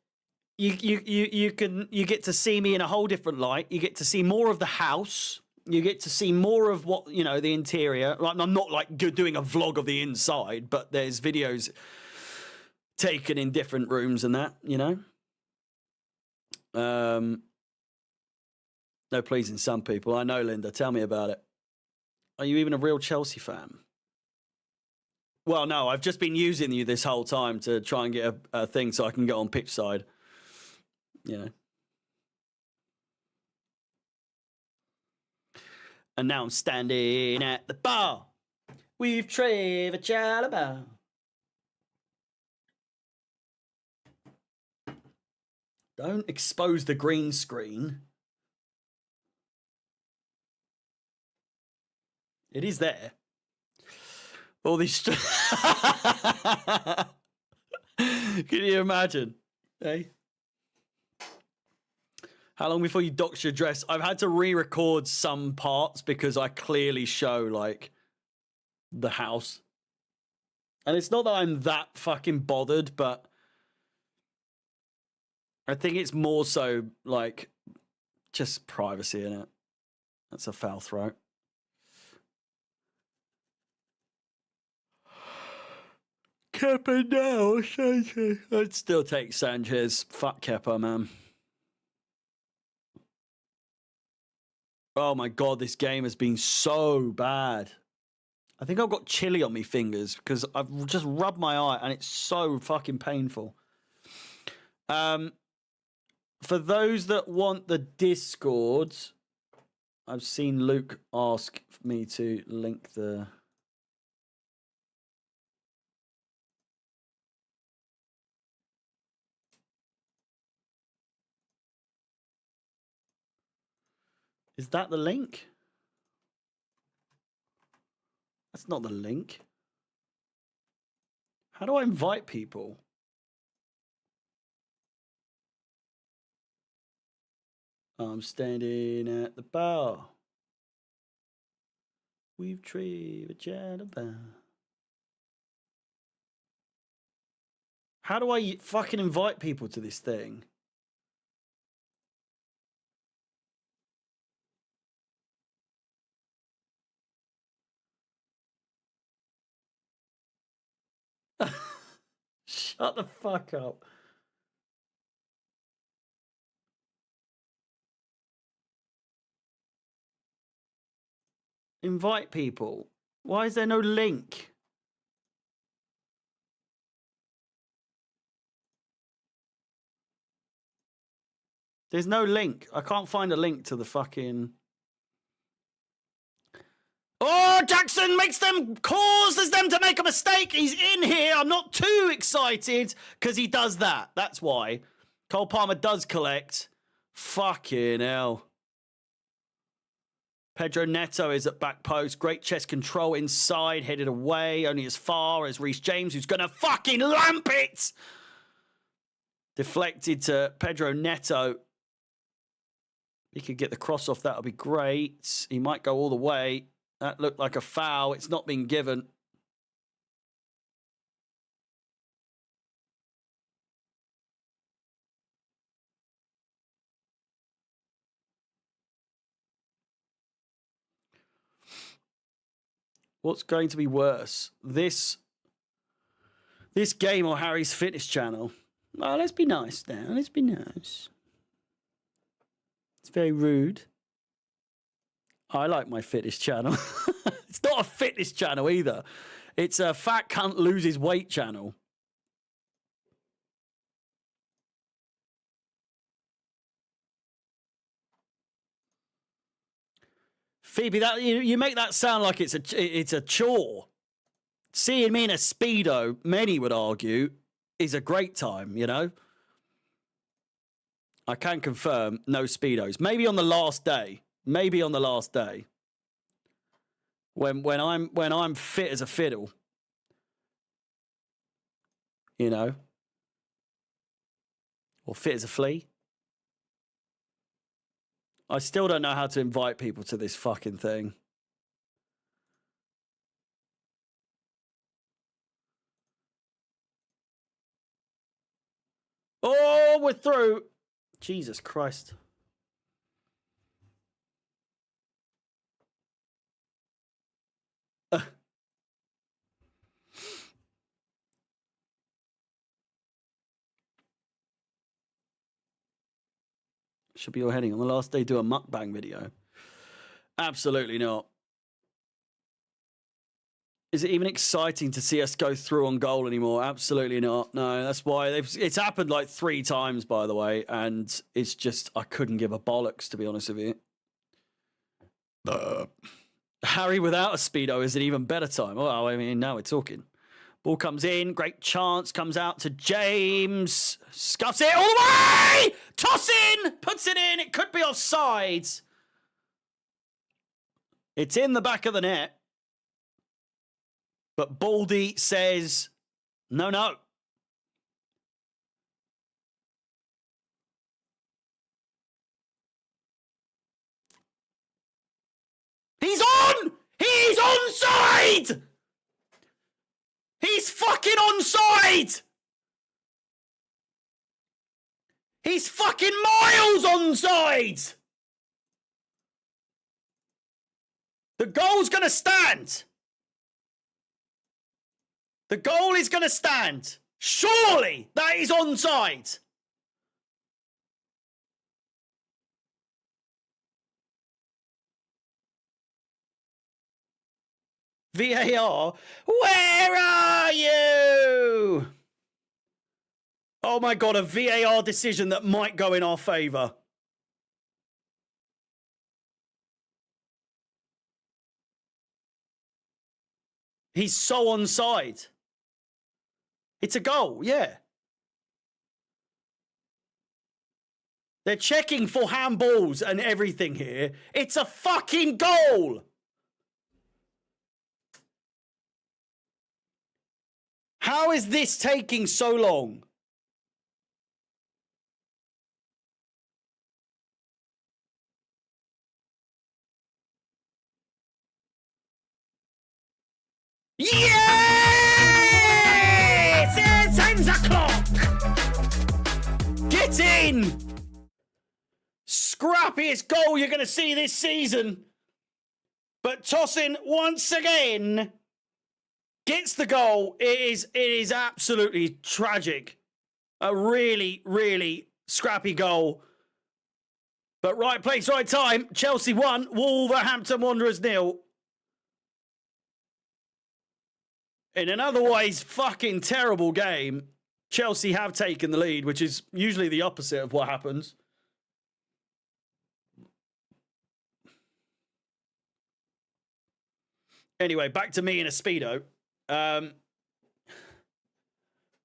You get to see me in a whole different light. You get to see more of the house. You get to see more of what, you know, the interior. Like, I'm not like doing a vlog of the inside, but there's videos taken in different rooms and that, you know. No pleasing some people. I know, Linda. Tell me about it. Are you even a real Chelsea fan? Well, no, I've just been using you this whole time to try and get a thing so I can get on pitch side. You know. And now I'm standing at the bar with Trevor Chalobah. Don't expose the green screen. It is there. All these. Can you imagine? Hey. How long before you dox your dress? I've had to re-record some parts because I clearly show, like, the house. And it's not that I'm that fucking bothered, but I think it's more so, like, just privacy, innit? That's a foul throat. Kepa now, Sanchez. I'd still take Sanchez. Fuck Kepa, man. Oh my God, this game has been so bad. I think I've got chili on my fingers because I've just rubbed my eye and it's so fucking painful. For those that want the Discord, I've seen Luke ask me to link the... Is that the link? That's not the link. How do I invite people? I'm standing at the bar with Trevor Chalobah. How do I fucking invite people to this thing? Shut the fuck up. Invite people. Why is there no link? There's no link. I can't find a link to the fucking... Oh, Jackson causes them to make a mistake. He's in here. I'm not too excited because he does that. That's why. Cole Palmer does collect. Fucking hell. Pedro Neto is at back post. Great chest control inside. Headed away. Only as far as Reece James, who's going to fucking lamp it. Deflected to Pedro Neto. He could get the cross off. That would be great. He might go all the way. That looked like a foul. It's not been given. What's going to be worse? This game or Harry's fitness channel? Oh, let's be nice now. Let's be nice. It's very rude. I like my fitness channel. It's not a fitness channel either. It's a fat cunt loses weight channel. Phoebe, that you make that sound like it's a chore. Seeing me in a Speedo, many would argue, is a great time, you know? I can confirm no Speedos. Maybe on the last day. Maybe on the last day. When I'm fit as a fiddle. You know? Or fit as a flea. I still don't know how to invite people to this fucking thing. Oh, we're through. Jesus Christ. Should be your heading on the last day, do a mukbang video. Absolutely not. Is it even exciting to see us go through on goal anymore? Absolutely not. No, that's why it's happened like 3 times, by the way, and it's just I couldn't give a bollocks, to be honest with you. Harry without a Speedo is an even better time. Well, I mean, now we're talking. Ball comes in, great chance, comes out to James, scuffs it all the way! Toss in, puts it in, it could be offside. It's in the back of the net. But Baldy says, no. He's on! He's onside! He's fucking onside! He's fucking miles onside! The goal's going to stand. The goal is going to stand. Surely that is onside. VAR, where are you? Oh my God, a VAR decision that might go in our favour. He's so onside. It's a goal, yeah. They're checking for handballs and everything here. It's a fucking goal. How is this taking so long? Yes! It's 10 o'clock! Get in! Scrappiest goal you're going to see this season. But Tosin, once again, gets the goal. It is absolutely tragic. A really, really scrappy goal. But right place, right time. Chelsea 1, Wolverhampton Wanderers 0. In an otherwise fucking terrible game, Chelsea have taken the lead, which is usually the opposite of what happens. Anyway, back to me in a Speedo.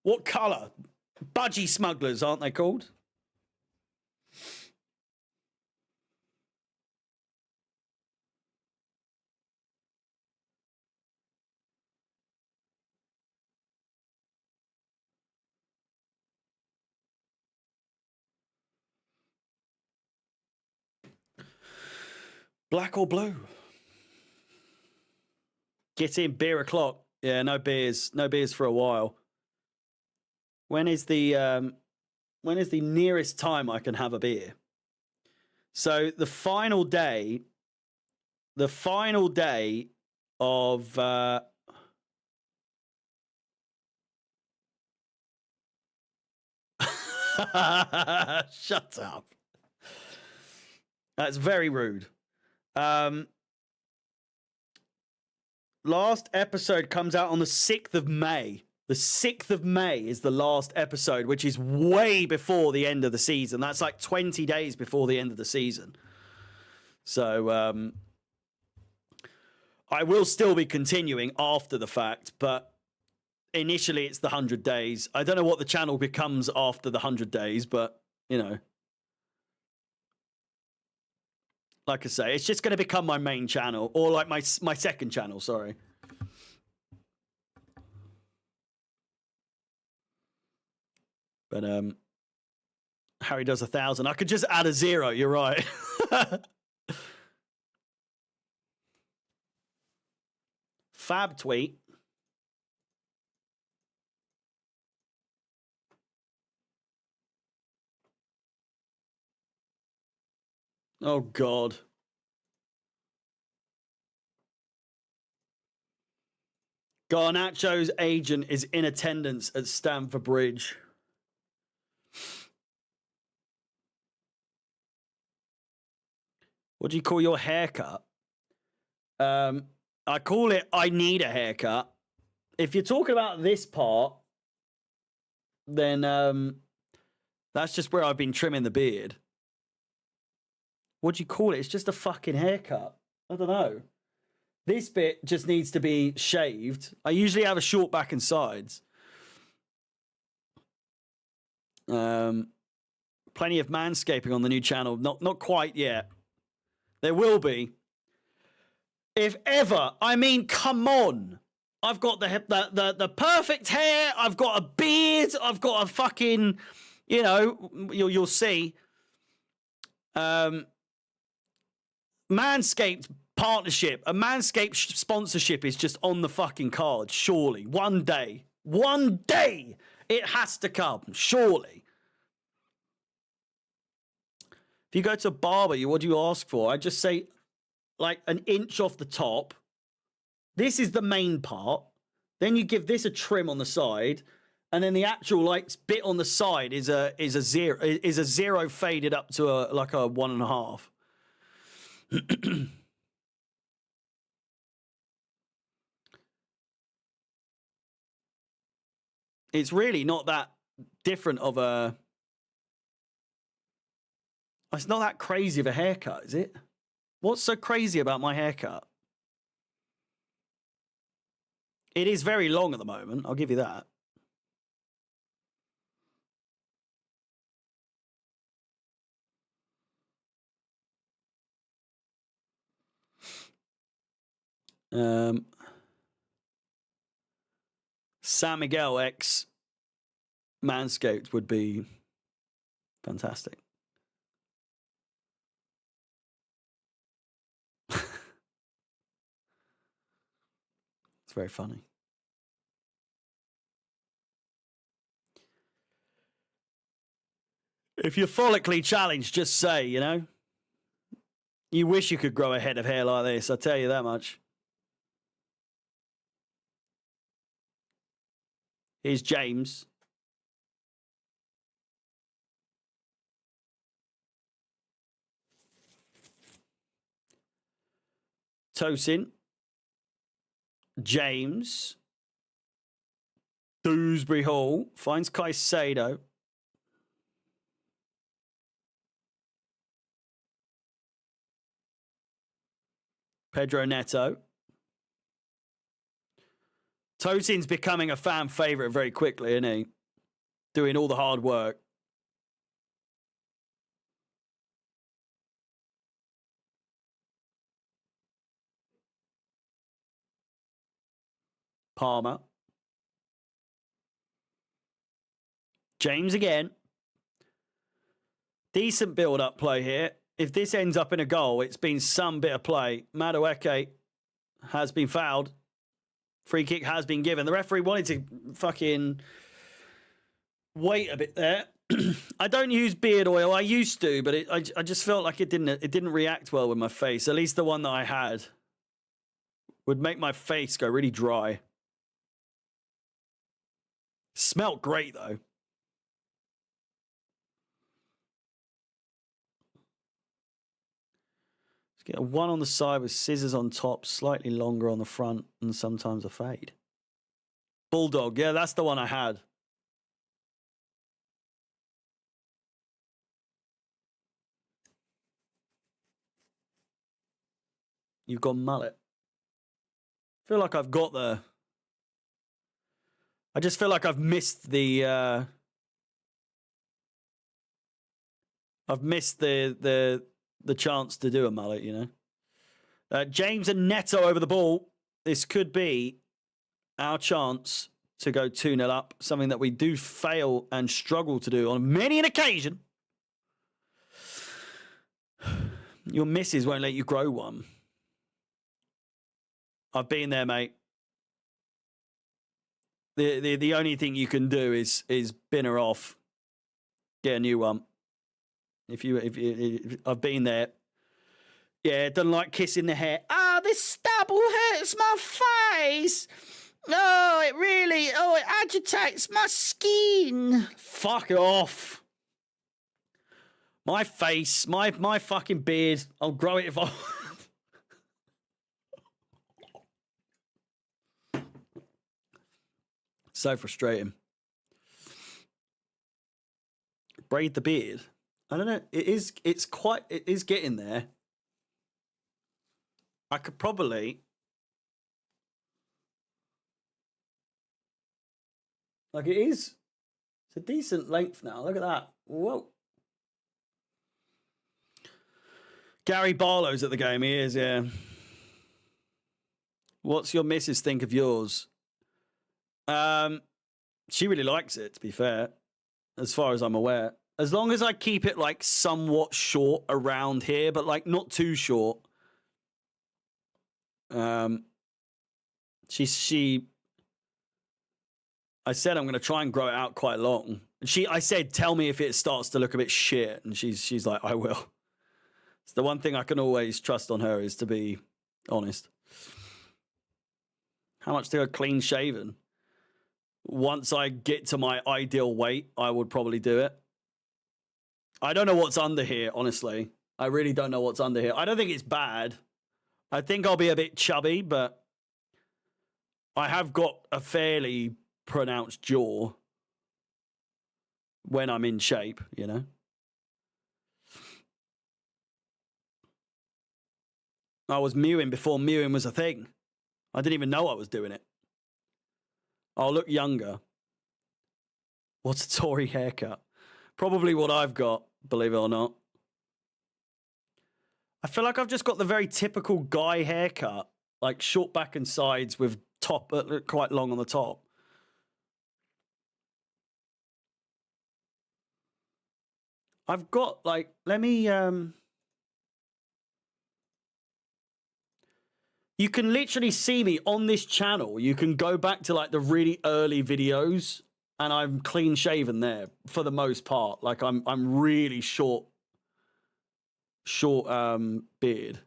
What colour? Budgie smugglers, aren't they called? Black or blue? Get in, beer o'clock. Yeah, no beers for a while. When is the nearest time I can have a beer? So the final day of shut up. That's very rude. Last episode comes out on the 6th of May. The 6th of May is the last episode, which is way before the end of the season. That's like 20 days before the end of the season. So I will still be continuing after the fact, but initially it's the 100 days. I don't know what the channel becomes after the 100 days, but, you know. Like I say, it's just going to become my main channel, or like my second channel, sorry. But Harry does 1,000. I could just add a 0, you're right. Fab tweet. Oh, God. Garnacho's agent is in attendance at Stamford Bridge. What do you call your haircut? I call it, I need a haircut. If you're talking about this part, then that's just where I've been trimming the beard. What do you call it? It's just a fucking haircut. I don't know. This bit just needs to be shaved. I usually have a short back and sides. Plenty of manscaping on the new channel. Not quite yet. There will be. If ever. I mean, come on. I've got the perfect hair. I've got a beard. I've got a fucking, you know, you'll see. Manscaped partnership, a Manscaped sponsorship is just on the fucking card, surely. One day it has to come, surely. If you go to a barber, what do you ask for? I just say like an inch off the top. This is the main part. Then you give this a trim on the side, and then the actual like bit on the side is a zero faded up to like a 1.5. It's really not that different of a... It's not that crazy of a haircut, is it? What's so crazy about my haircut? It is very long at the moment, I'll give you that. San Miguel X Manscaped would be fantastic. It's very funny. If you're follically challenged, just say, you know. You wish you could grow a head of hair like this, I'll tell you that much. Here's James. Tosin. James. Dewsbury Hall. Finds Caicedo. Pedro Neto. Tosin's becoming a fan favourite very quickly, isn't he? Doing all the hard work. Palmer. James again. Decent build-up play here. If this ends up in a goal, it's been some bit of play. Madueke has been fouled. Free kick has been given. The referee wanted to fucking wait a bit there. I don't use beard oil. I used to, but I just felt like it didn't react well with my face. At least the one that I had would make my face go really dry. Smelt great though. Get a one on the side with scissors on top, slightly longer on the front, and sometimes a fade. Bulldog, yeah, that's the one I had. You've got mullet. I feel like I've got the... I just feel like I've missed the... I've missed the chance to do a mullet, you know. James and Neto over the ball. This could be our chance to go 2-0 up, something that we do fail and struggle to do on many an occasion. Your missus won't let you grow one. I've been there, mate. The only thing you can do is bin her off, get a new one. If I've been there. Yeah, doesn't like kissing the hair. Ah, this stubble hurts my face. Oh, it agitates my skin. Fuck off. My face, my fucking beard, I'll grow it if I... So frustrating. Braid the beard. I don't know. It is getting there. I could probably... Like, it is... It's a decent length now. Look at that. Whoa. Gary Barlow's at the game. He is, yeah. What's your missus think of yours? She really likes it, to be fair, as far as I'm aware. As long as I keep it, like, somewhat short around here, but, like, not too short. I said I'm going to try and grow it out quite long. I said, tell me if it starts to look a bit shit. And she's like, I will. It's the one thing I can always trust on her is to be honest. How much to go clean shaven? Once I get to my ideal weight, I would probably do it. I don't know what's under here, honestly. I really don't know what's under here. I don't think it's bad. I think I'll be a bit chubby, but I have got a fairly pronounced jaw when I'm in shape, you know? I was mewing before mewing was a thing. I didn't even know I was doing it. I'll look younger. What's a Tory haircut? Probably what I've got, believe it or not. I feel like I've just got the very typical guy haircut, like short back and sides with top quite long on the top. I've got like, let me you can literally see me on this channel. You can go back to like the really early videos and I'm clean shaven there for the most part. Like I'm really short beard.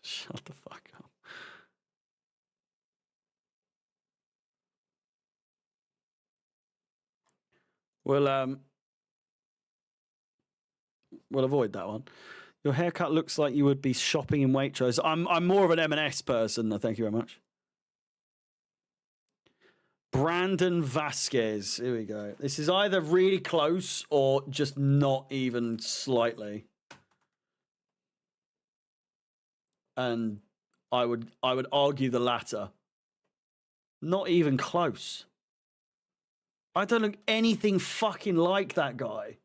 Shut the fuck up. We'll avoid that one. Your haircut looks like you would be shopping in Waitrose. I'm more of an M&S person. Thank you very much. Brandon Vasquez. Here we go. This is either really close or just not even slightly. And I would argue the latter. Not even close. I don't look anything fucking like that guy.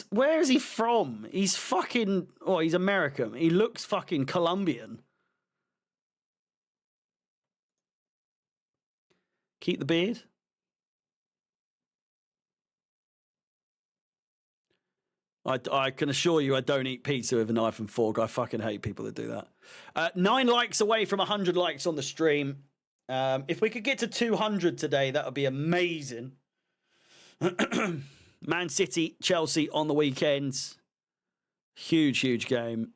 Where is he from? He's fucking, he's American. He looks fucking Colombian. Keep the beard. I can assure you I don't eat pizza with a knife and fork. I fucking hate people that do that. 9 likes away from 100 likes on the stream. If we could get to 200 today, that would be amazing. Man City, Chelsea on the weekends. Huge, huge game.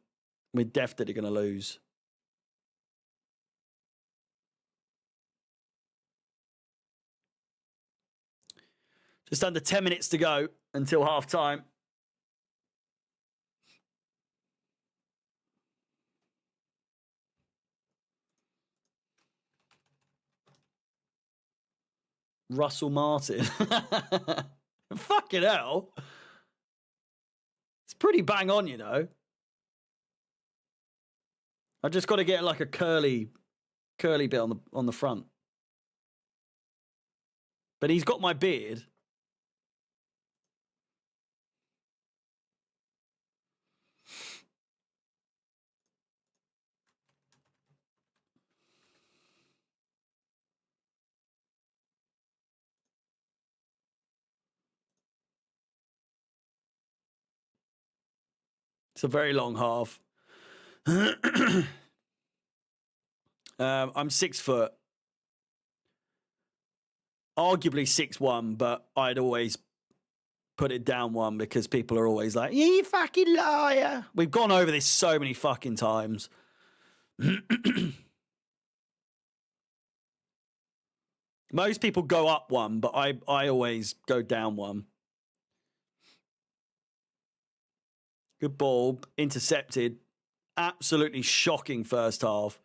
We're definitely going to lose. Just under 10 minutes to go until half time. Russell Martin. Fucking hell. It's pretty bang on, you know. I just got to get like a curly bit on the front. But he's got my beard. It's a very long half. I'm 6 foot. Arguably 6'1", but I'd always put it down 1 because people are always like, you fucking liar. We've gone over this so many fucking times. Most people go up 1, but I always go down 1. Good ball, intercepted. Absolutely shocking first half.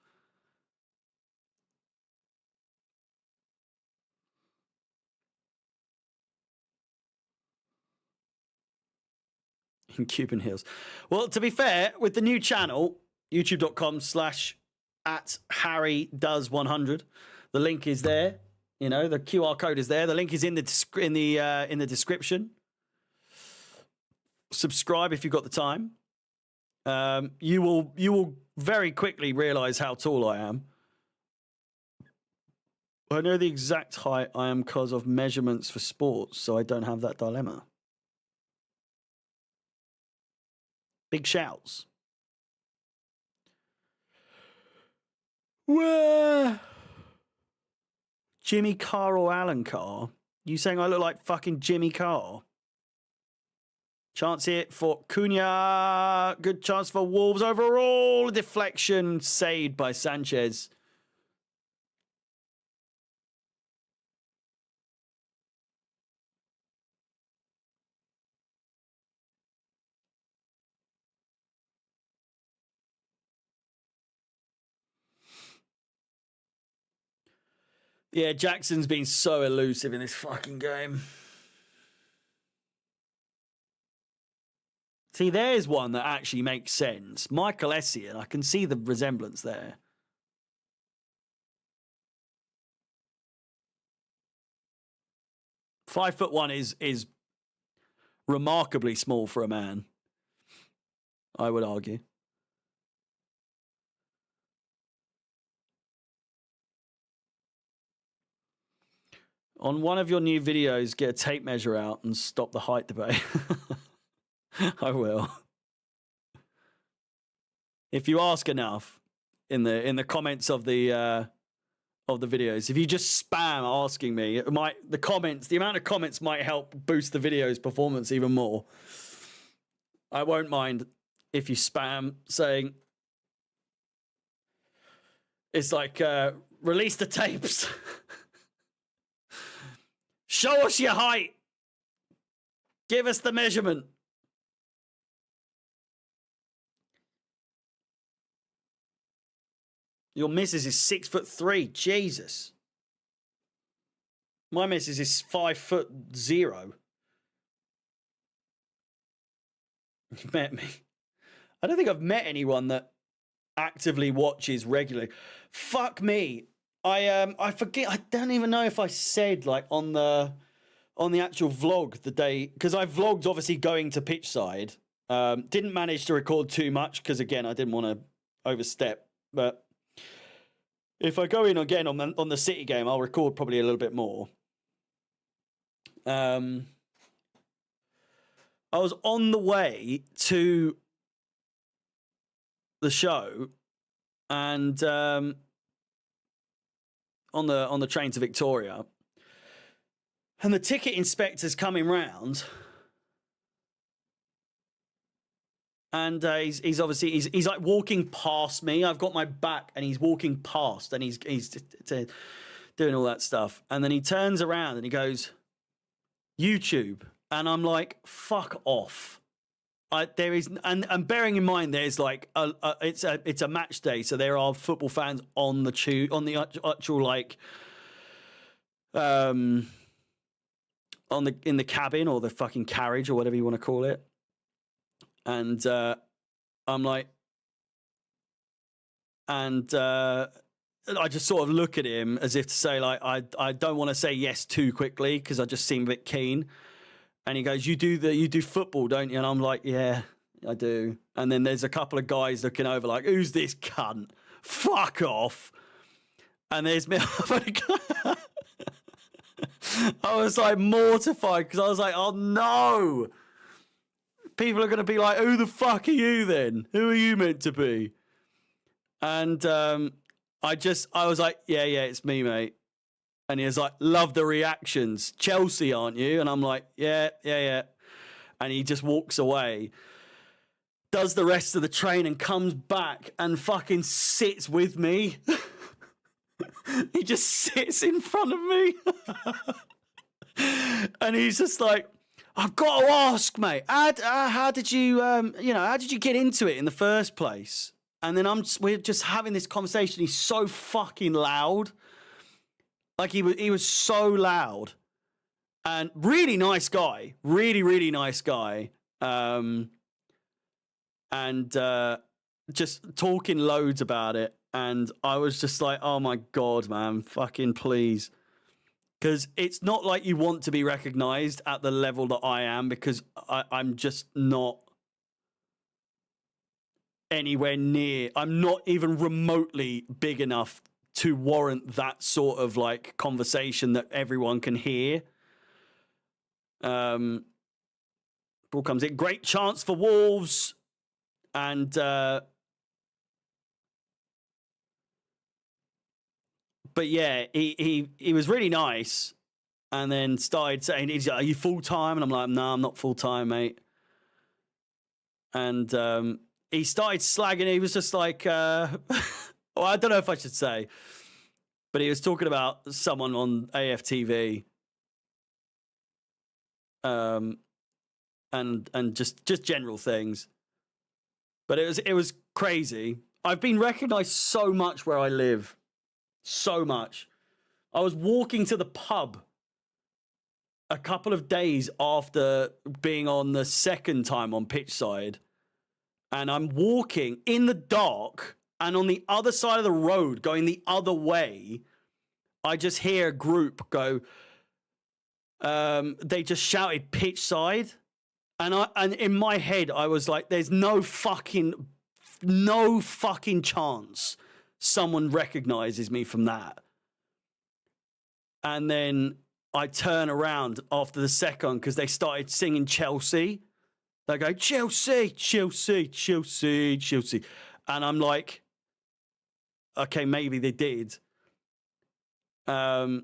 In Cuban Hills. Well, to be fair, with the new channel, youtube.com/@HarryDoes100, the link is there. You know, the QR code is there. The link is in the description. Subscribe if you've got the time. You will very quickly realize how tall I am. I know the exact height I am because of measurements for sports, so I don't have that dilemma. Big shouts. Where? Jimmy Carr or Alan Carr? You saying I look like fucking Jimmy Carr? Chance here for Cunha. Good chance for Wolves overall. Deflection saved by Sanchez. Yeah, Jackson's been so elusive in this fucking game. See, there's one that actually makes sense. Michael Essien, I can see the resemblance there. "5'1" is remarkably small for a man, I would argue. On one of your new videos, get a tape measure out and stop the height debate. I will. If you ask enough in the comments of the videos, if you just spam asking me, the amount of comments might help boost the video's performance even more. I won't mind if you spam saying, it's like, release the tapes. Show us your height. Give us the measurement. Your missus is 6'3". Jesus. My missus is 5'0". You met me. I don't think I've met anyone that actively watches regularly. Fuck me. I forget. I don't even know if I said like on the actual vlog the day, because I vlogged obviously going to pitch side. Didn't manage to record too much because again I didn't want to overstep. But if I go in again on the City game, I'll record probably a little bit more. I was on the way to the show, and on the train to Victoria, and the ticket inspector's coming round, and he's obviously he's like walking past me. I've got my back, and he's walking past, and he's doing all that stuff, and then he turns around and he goes, YouTube, and I'm like, fuck off. There is, and bearing in mind, there's like it's a match day, so there are football fans on the actual like in the cabin or the fucking carriage or whatever you want to call it, and I'm like, and I just sort of look at him as if to say, like, I don't want to say yes too quickly because I just seem a bit keen. And he goes, you do football, don't you? And I'm like, yeah, I do. And then there's a couple of guys looking over like, who's this cunt? Fuck off. And there's me. I was like mortified because I was like, oh no. People are going to be like, who the fuck are you then? Who are you meant to be? And I was like, yeah, it's me, mate. And he was like, love the reactions. Chelsea, aren't you? And I'm like, yeah. And he just walks away, does the rest of the train and comes back and fucking sits with me. He just sits in front of me. And he's just like, I've got to ask, mate, how did you, how did you get into it in the first place? And then we're just having this conversation. He's so fucking loud. Like he was so loud, and really nice guy, really nice guy, and just talking loads about it. And I was just like, oh my God, man, fucking please. Because it's not like you want to be recognized at the level that I am, because I'm just not anywhere near, I'm not even remotely big enough to warrant that sort of like conversation that everyone can hear. Ball comes in, great chance for Wolves, and but yeah, he was really nice, and then started saying, "Are you full time?" And I'm like, "No, I'm not full time, mate." And he started slagging. He was just like, well, I don't know if I should say. But he was talking about someone on AFTV, and just general things. But it was crazy. I've been recognized so much where I live, so much. I was walking to the pub a couple of days after being on the second time on pitch side, and I'm walking in the dark. And on the other side of the road, going the other way, I just hear a group go, they just shouted pitch side. And in my head, I was like, there's no fucking chance someone recognizes me from that. And then I turn around after the second because they started singing Chelsea. They go, Chelsea, Chelsea, Chelsea, Chelsea. And I'm like, okay, maybe they did. But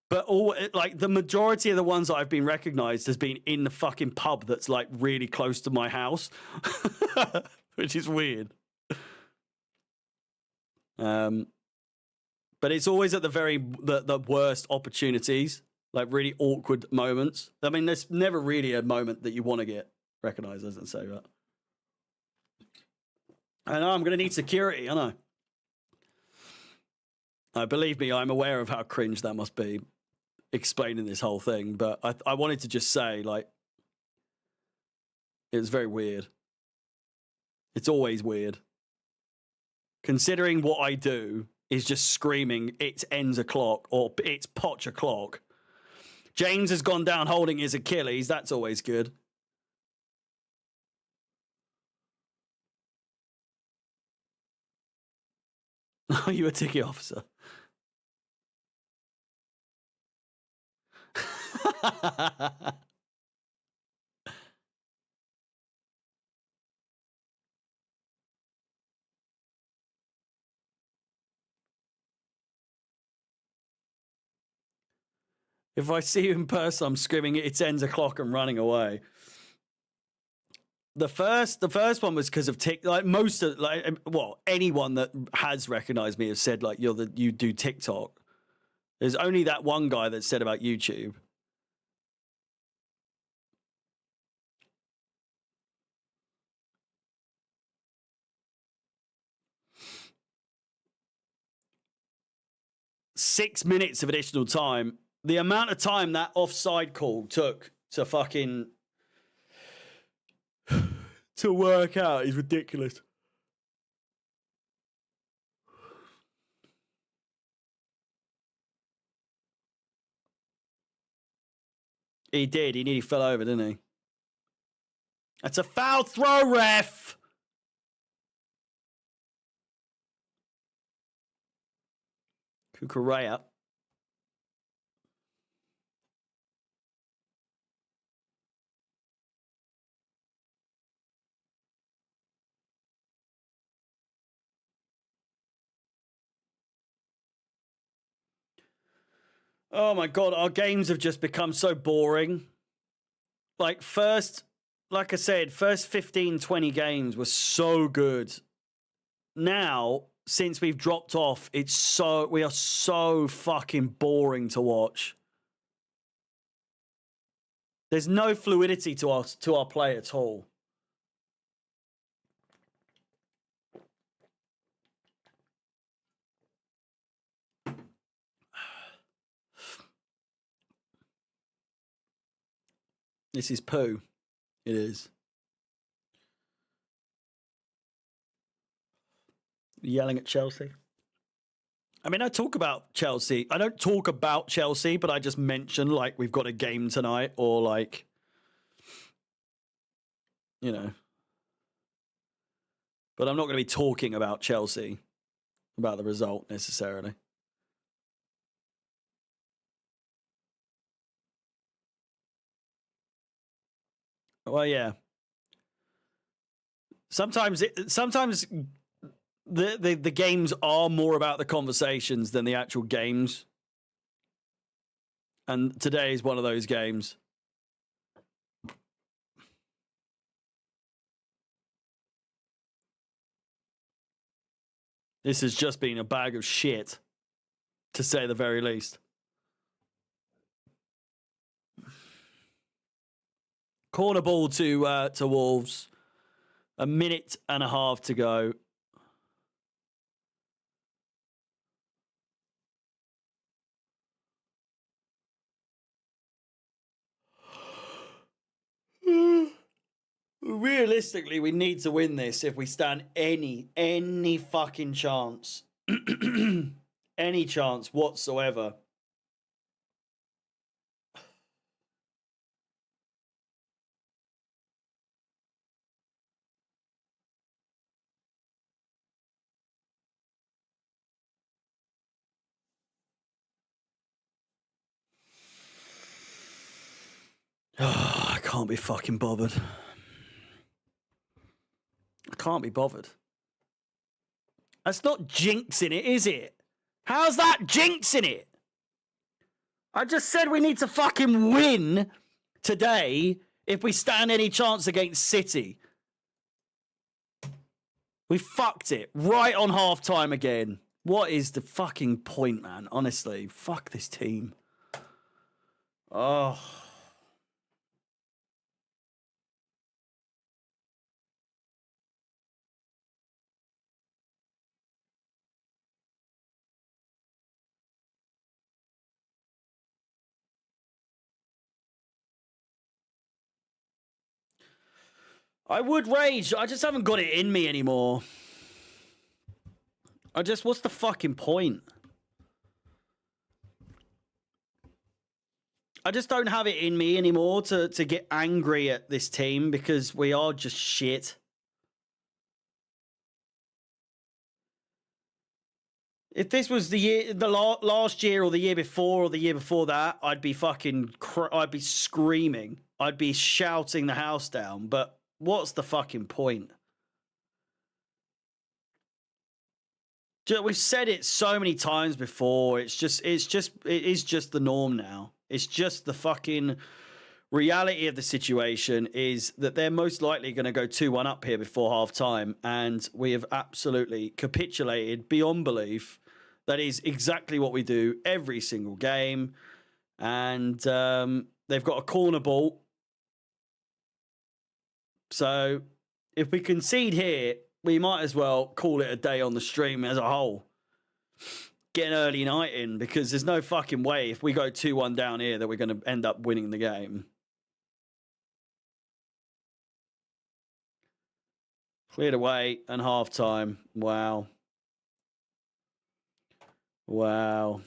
the majority of the ones that I've been recognized has been in the fucking pub that's like really close to my house, which is weird. But it's always at the worst opportunities, like really awkward moments. I mean, there's never really a moment that you want to get recognized, doesn't say that. I know I'm going to need security. I know. Believe me, I'm aware of how cringe that must be, explaining this whole thing. But I wanted to just say, like, it was very weird. It's always weird. Considering what I do is just screaming, it's ends o'clock or it's potch o'clock. James has gone down holding his Achilles. That's always good. Are you a ticket officer? If I see you in person, I'm screaming, it's ends o'clock and running away. The first one was because of like most of anyone that has recognized me has said like you do TikTok. There's only that one guy that said about YouTube. "6 minutes of additional time." The amount of time that offside call took to fucking to work out is ridiculous. He did. He nearly fell over, didn't he? That's a foul throw, ref. Kukurea. Oh my God, our games have just become so boring. Like like I said, first 15, 20 games were so good. Now, since we've dropped off, we are so fucking boring to watch. There's no fluidity to our play at all. This is poo. It is. Yelling at Chelsea. I mean, I talk about Chelsea. I don't talk about Chelsea, but I just mention like we've got a game tonight or like, you know. But I'm not going to be talking about Chelsea, about the result necessarily. Well, yeah. Sometimes the games are more about the conversations than the actual games. And today is one of those games. This has just been a bag of shit, to say the very least. Corner ball to Wolves. 1.5 minutes to go. Realistically, we need to win this if we stand any fucking chance. Any chance whatsoever. Oh, I can't be fucking bothered. I can't be bothered. That's not jinxing it, is it? How's that jinxing it? I just said we need to fucking win today if we stand any chance against City. We fucked it right on half-time again. What is the fucking point, man? Honestly, fuck this team. Oh. I would rage. I just haven't got it in me anymore. What's the fucking point? I just don't have it in me anymore to get angry at this team because we are just shit. If this was the last year or the year before or the year before that, I'd be fucking, I'd be screaming. I'd be shouting the house down. But what's the fucking point? We've said it so many times before. It is just the norm now. It's just the fucking reality of the situation is that they're most likely going to go 2-1 up here before half time, and we have absolutely capitulated beyond belief. That is exactly what we do every single game. And they've got a corner ball. So if we concede here, we might as well call it a day on the stream as a whole. Get an early night in, because there's no fucking way if we go 2-1 down here that we're going to end up winning the game. Cleared away and half time. Wow. Wow.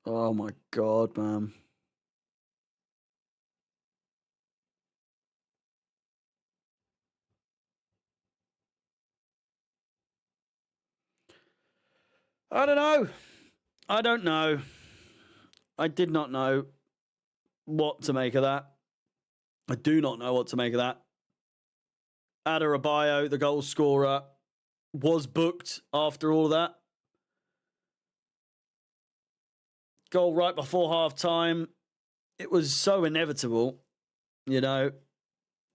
Oh my God, man. I don't know. I don't know. I did not know what to make of that. I do not know what to make of that. Adebayo, the goal scorer, was booked after all that. Goal right before half time. It was so inevitable, you know.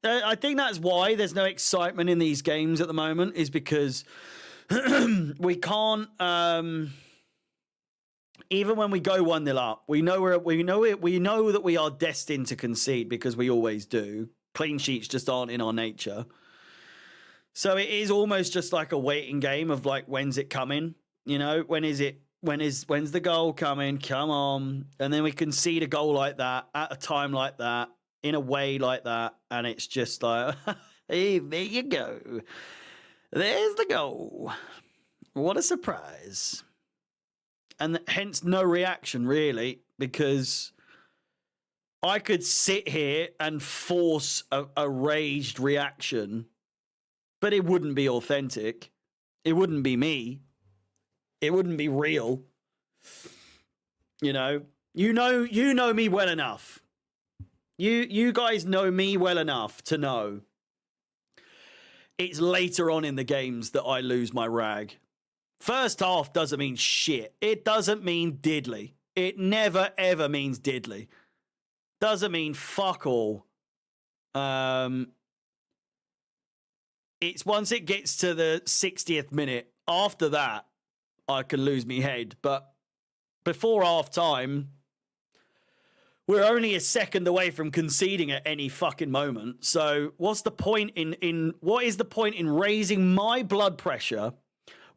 I think that's why there's no excitement in these games at the moment, is because we can't. Even when we go 1-0 up, we know that we are destined to concede, because we always do. Clean sheets just aren't in our nature. So it is almost just like a waiting game of like, when's it coming? You know, when's the goal coming? Come on. And then we concede a goal like that at a time like that, in a way like that, and it's just like, hey, there you go. There's the goal. What a surprise. And hence no reaction, really, because I could sit here and force a raged reaction, but it wouldn't be authentic. It wouldn't be me. It wouldn't be real. You know me well enough. You guys know me well enough to know it's later on in the games that I lose my rag. First half doesn't mean shit. It doesn't mean diddly. It never, ever means diddly. Doesn't mean fuck all. It's once it gets to the 60th minute, after that, I can lose me head. But before half time, we're only a second away from conceding at any fucking moment. So what's the point what is the point in raising my blood pressure?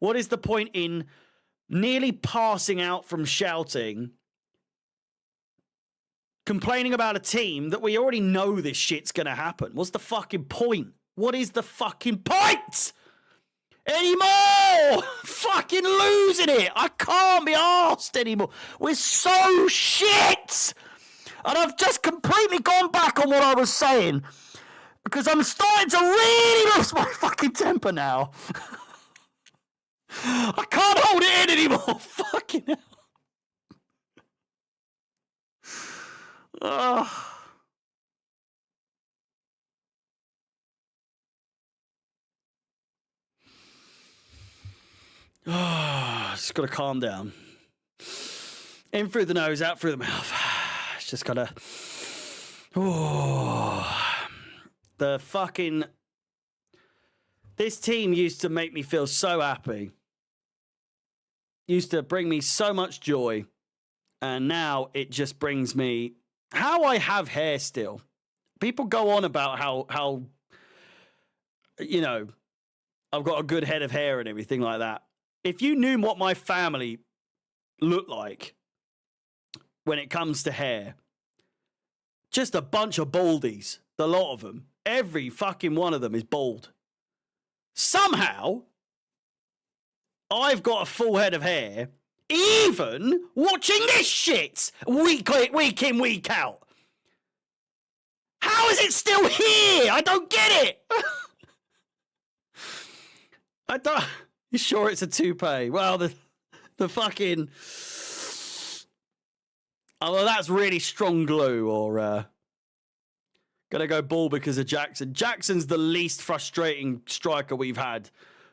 What is the point in nearly passing out from shouting, complaining about a team that we already know this shit's going to happen? What's the fucking point? What is the fucking point anymore? Fucking losing it. I can't be arsed anymore. We're so shit. And I've just completely gone back on what I was saying, because I'm starting to really lose my fucking temper now. I can't hold it in anymore. Fucking hell. Just got to calm down. In through the nose, out through the mouth. It's just got to... The fucking... This team used to make me feel so happy. Used to bring me so much joy. And now it just brings me... How I have hair still. People go on about how you know, I've got a good head of hair and everything like that. If you knew what my family looked like when it comes to hair, just a bunch of baldies, the lot of them. Every fucking one of them is bald. Somehow, I've got a full head of hair, even watching this shit week in, week out. How is it still here? I don't get it. I don't... You sure it's a toupee? Well, the fucking... Although that's really strong glue, or... Gonna go ball because of Jackson. Jackson's the least frustrating striker we've had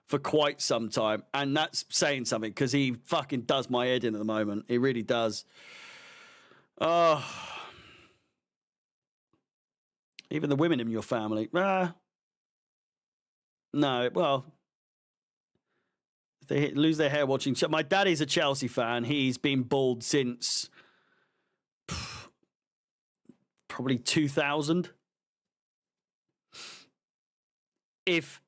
for quite some time. And that's saying something, because he fucking does my head in at the moment. He really does. Oh, even the women in your family. No, well, they lose their hair watching. My dad is a Chelsea fan. He's been bald since probably 2000. If,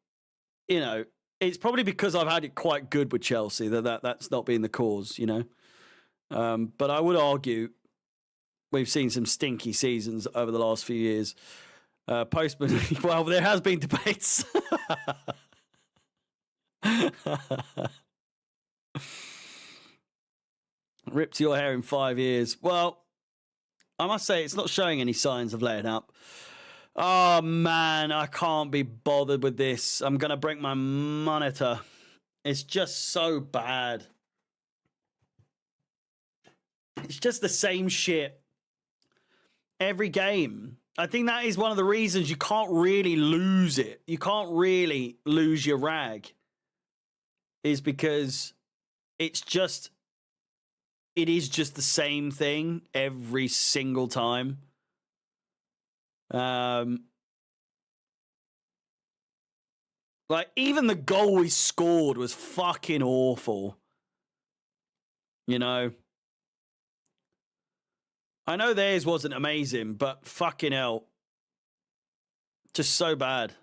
you know, it's probably because I've had it quite good with Chelsea that's not been the cause, you know. But I would argue we've seen some stinky seasons over the last few years. Postman, well, there has been debates. Ripped your hair in 5 years. Well, I must say it's not showing any signs of letting up. Oh man, I can't be bothered with this. I'm gonna break my monitor. It's just so bad. It's just the same shit every game. I think that is one of the reasons you can't really lose it. You can't really lose your rag. Is because it is just the same thing every single time. Like, even the goal we scored was fucking awful. You know? I know theirs wasn't amazing, but fucking hell. Just so bad.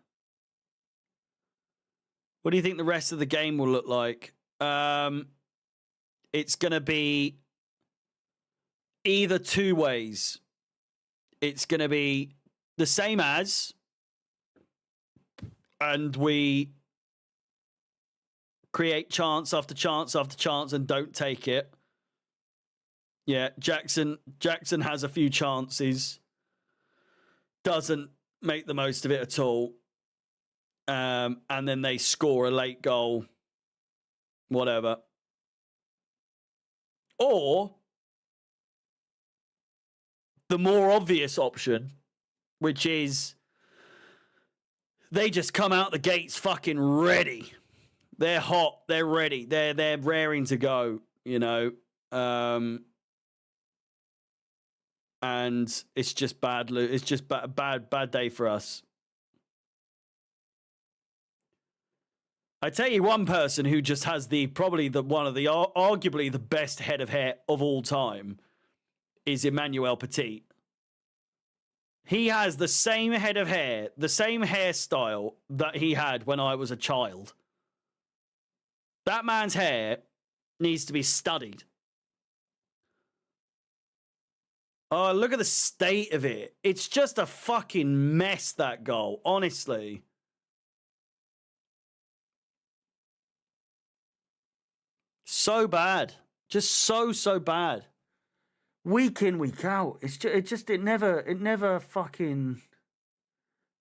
What do you think the rest of the game will look like? It's going to be either two ways. It's going to be the same as, and we create chance after chance after chance and don't take it. Yeah, Jackson has a few chances, doesn't make the most of it at all. And then they score a late goal, whatever. Or the more obvious option, which is they just come out the gates fucking ready. They're hot, they're ready, they're raring to go, you know. And it's just bad. It's just bad day for us. I tell you, one person who just has arguably the best head of hair of all time is Emmanuel Petit. He has the same head of hair, the same hairstyle that he had when I was a child. That man's hair needs to be studied. Oh, look at the state of it. It's just a fucking mess, that goal, honestly. So bad. Just so bad. Week in, week out. It never fucking.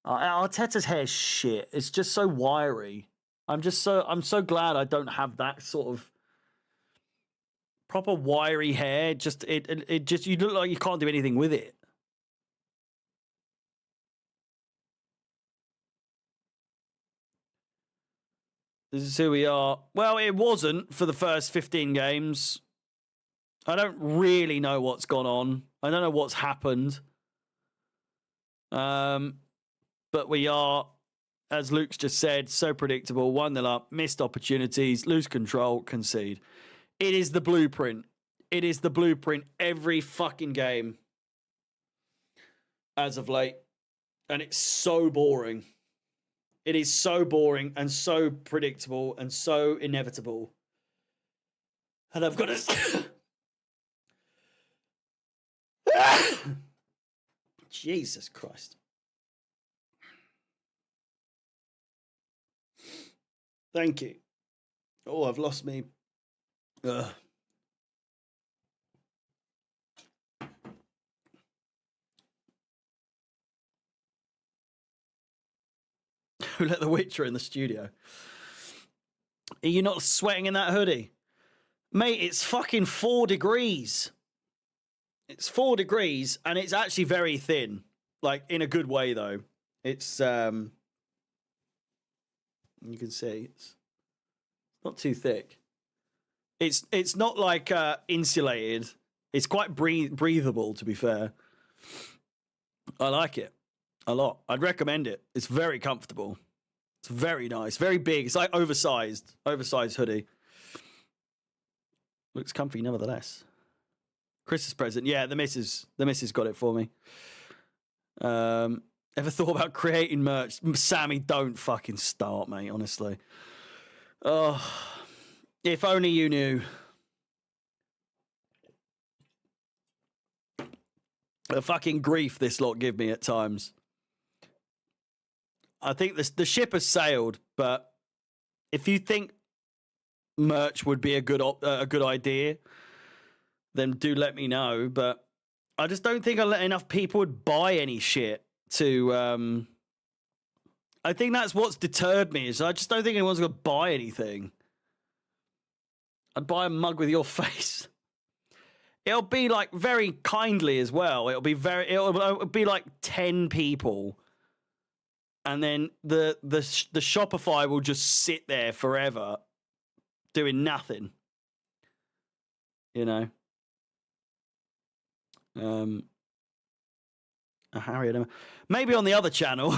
Arteta's hair's shit. It's just so wiry. I'm so glad I don't have that sort of proper wiry hair. It just, you look like you can't do anything with it. This is who we are. Well, it wasn't for the first 15 games. I don't really know what's gone on. I don't know what's happened. But we are, as Luke's just said, so predictable. 1-0 up, missed opportunities, lose control, concede. It is the blueprint. It is the blueprint every fucking game as of late. And it's so boring. It is so boring and so predictable and so inevitable. And I've got to... Jesus Christ. Thank you. Oh, I've lost me. Ugh. Who let the Witcher in the studio? Are you not sweating in that hoodie? Mate, it's fucking 4 degrees. It's 4 degrees, and it's actually very thin. Like, in a good way, though. It's, you can see, it's not too thick. It's not like insulated. It's quite breathable, to be fair. I like it a lot. I'd recommend it. It's very comfortable. It's very nice, very big. It's like oversized hoodie. Looks comfy nevertheless. Christmas present. Yeah, the missus got it for me. Ever thought about creating merch? Sammy, don't fucking start, mate, honestly. Oh, if only you knew. The fucking grief this lot give me at times. I think the ship has sailed, but if you think merch would be a good idea, then do let me know. But I just don't think enough people would buy any shit to. I think that's what's deterred me. Is I just don't think anyone's gonna buy anything. I'd buy a mug with your face. It'll be like very kindly as well. It'll be like 10 people. And then the Shopify will just sit there forever doing nothing. You know? Harry, maybe on the other channel.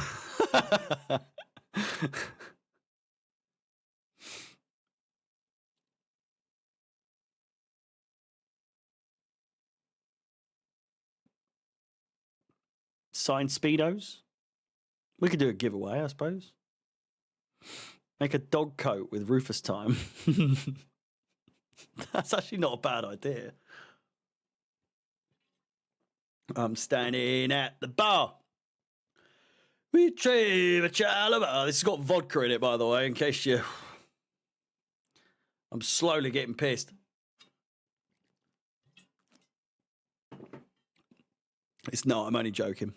Signed Speedos. We could do a giveaway, I suppose. Make a dog coat with Rufus time. That's actually not a bad idea. I'm standing at the bar. Retrieve a child of bar. This has got vodka in it, by the way, in case you... I'm slowly getting pissed. It's not, I'm only joking.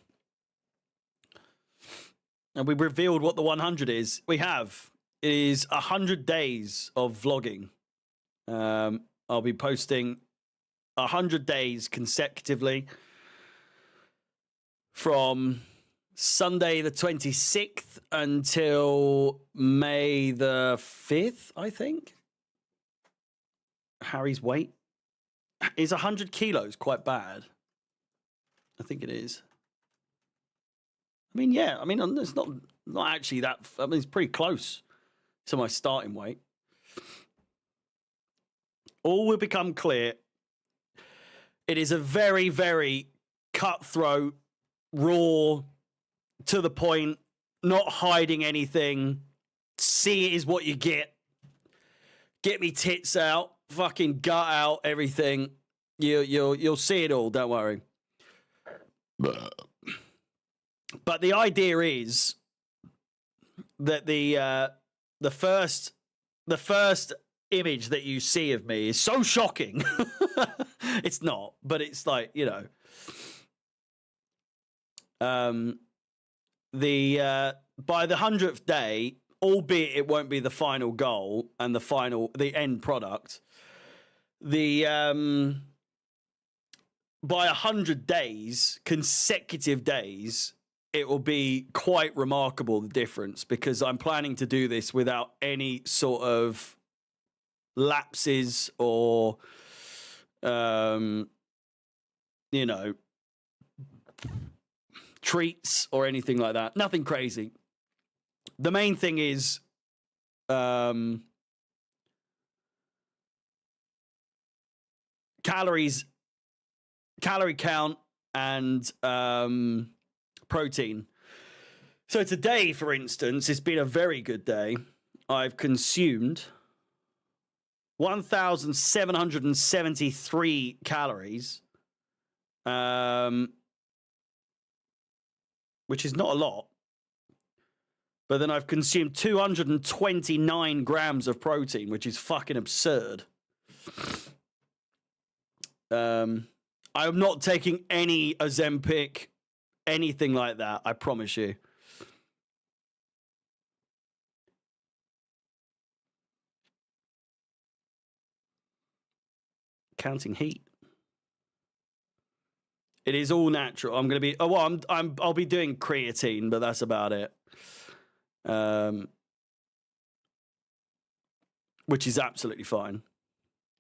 And we revealed what the 100 is. We have. It is 100 days of vlogging. I'll be posting 100 days consecutively from Sunday the 26th until May the 5th, I think. Harry's weight is 100 kilos quite bad. I think it is. I mean, yeah. I mean, it's not actually that. I mean, it's pretty close to my starting weight. All will become clear. It is a very, very cutthroat, raw, to the point, not hiding anything. See it is what you get. Get me tits out, fucking gut out, everything. You'll see it all. Don't worry. But the idea is that the first image that you see of me is so shocking. It's not, but it's like, you know, by the 100th day, albeit it won't be the final goal and the end product, by 100 days, consecutive days, it will be quite remarkable, the difference, because I'm planning to do this without any sort of lapses or, you know, treats or anything like that. Nothing crazy. The main thing is, calorie count and protein. So today, for instance, it's been a very good day. I've consumed 1,773 calories, which is not a lot. But then I've consumed 229 grams of protein, which is fucking absurd. I'm not taking any Ozempic, anything like that, I promise you. Counting heat. It is all natural. I'm going to be... Oh, well, I'll be doing creatine, but that's about it. Which is absolutely fine.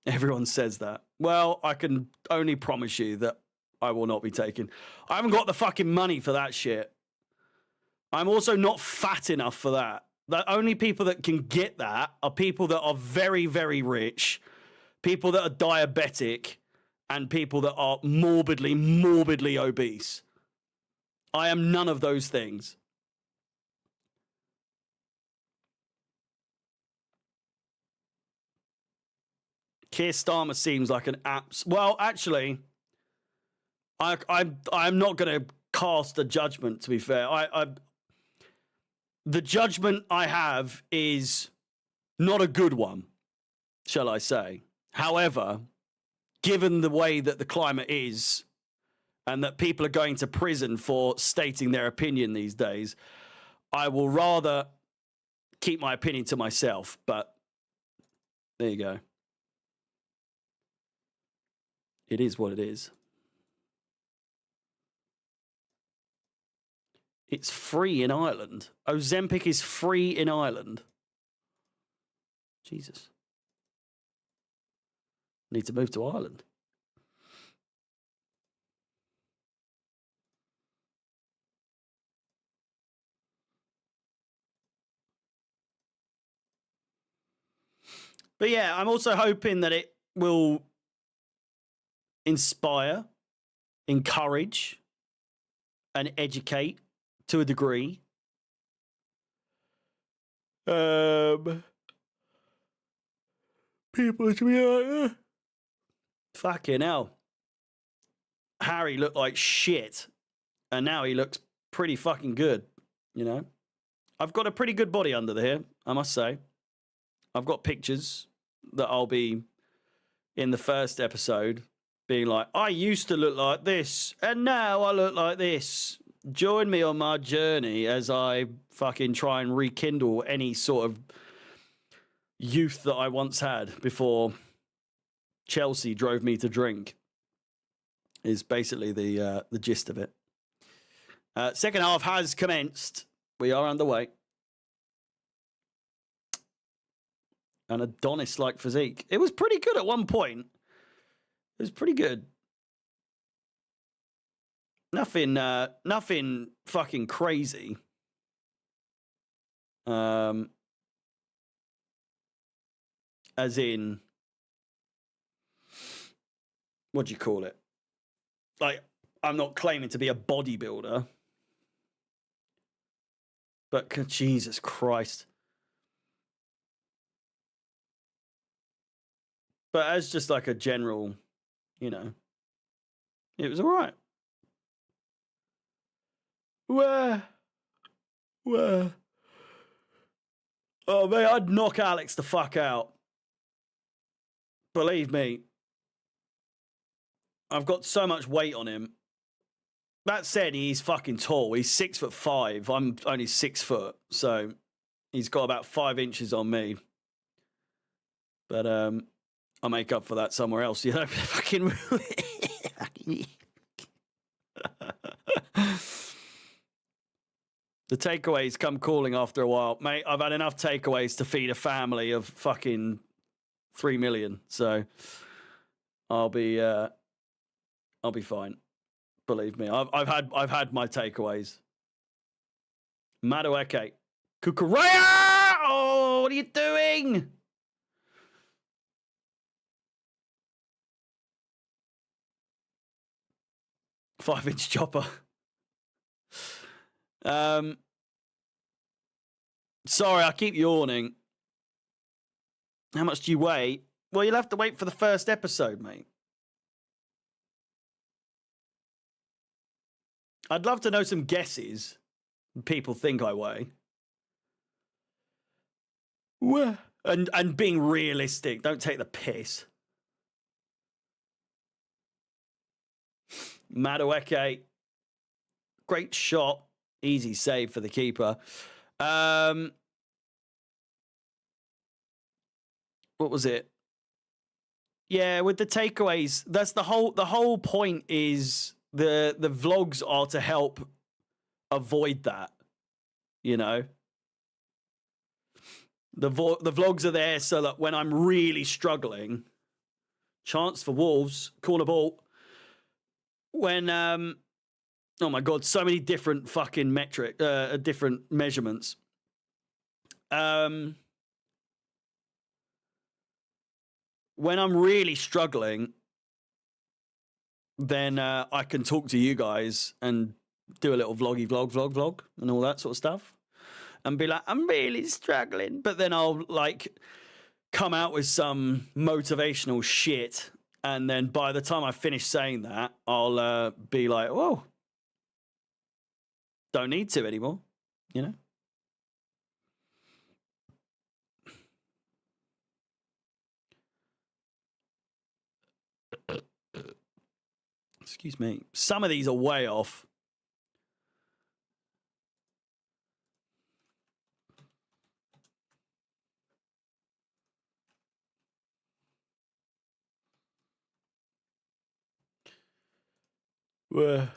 Everyone says that. Well, I can only promise you that I will not be taken. I haven't got the fucking money for that shit. I'm also not fat enough for that. The only people that can get that are people that are very, very rich, people that are diabetic, and people that are morbidly, morbidly obese. I am none of those things. Keir Starmer seems like an apps. Well, actually, I'm not going to cast a judgment. To be fair, the judgment I have is not a good one, shall I say? However, given the way that the climate is, and that people are going to prison for stating their opinion these days, I will rather keep my opinion to myself. But there you go. It is what it is. It's free in Ireland. Ozempic is free in Ireland. Jesus. Need to move to Ireland. But yeah, I'm also hoping that it will inspire, encourage, and educate to a degree. People to be like, fucking hell. Harry looked like shit, and now he looks pretty fucking good, you know? I've got a pretty good body under here, I must say. I've got pictures that I'll be in the first episode being like, I used to look like this, and now I look like this. Join me on my journey as I fucking try and rekindle any sort of youth that I once had before Chelsea drove me to drink, is basically the gist of it. Second half has commenced. We are underway. An Adonis-like physique. It was pretty good at one point. It was pretty good. Nothing fucking crazy. As in, what do you call it? Like, I'm not claiming to be a bodybuilder, but Jesus Christ. But as just like a general, you know, it was all right. Where? Oh, man, I'd knock Alex the fuck out. Believe me. I've got so much weight on him. That said, he's fucking tall. He's 6'5". I'm only 6 foot. So he's got about 5 inches on me. But I'll make up for that somewhere else, you know? Fucking. The takeaways come calling after a while. Mate, I've had enough takeaways to feed a family of fucking 3 million. So I'll be fine. Believe me. I've had my takeaways. Madueke. Kukurea! Oh, what are you doing? Five-inch chopper. Sorry, I keep yawning. How much do you weigh? Well, you'll have to wait for the first episode, mate. I'd love to know some guesses. People think I weigh. And being realistic. Don't take the piss. Madueke. Great shot. Easy save for the keeper. What was it? Yeah, with the takeaways, that's the whole point is the vlogs are to help avoid that, you know? The vlogs are there so that when I'm really struggling, Chance for Wolves. Corner ball. When oh my god, so many different fucking different measurements. When I'm really struggling, then I can talk to you guys and do a little vlog and all that sort of stuff, and be like, I'm really struggling, but then I'll like come out with some motivational shit, and then by the time I finish saying that, I'll be like, whoa, don't need to anymore, you know. Excuse me. Some of these are way off. Do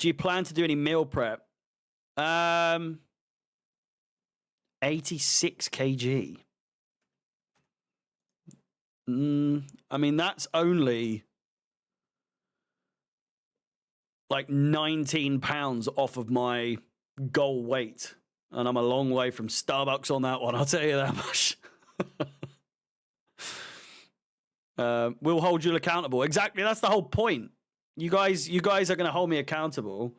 you plan to do any meal prep? 86 kg. I mean, that's only like 19 pounds off of my goal weight. And I'm a long way from Starbucks on that one, I'll tell you that much. We'll hold you accountable. Exactly, that's the whole point. You guys are going to hold me accountable.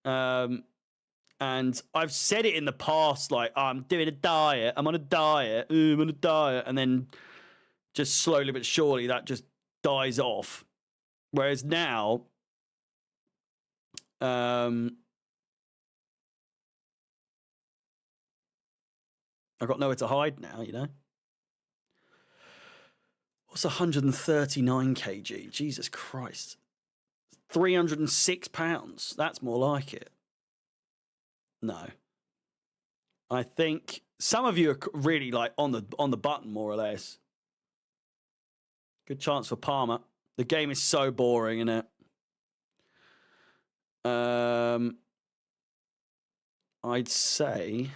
And I've said it in the past, like, oh, I'm doing a diet. I'm on a diet. I'm on a diet. And then just slowly but surely that just dies off. Whereas now, I've got nowhere to hide now, you know? What's 139 kg? Jesus Christ. 306 pounds. That's more like it. No. I think some of you are really like on the button, more or less. Good chance for Palmer. The game is so boring, isn't it? I'd say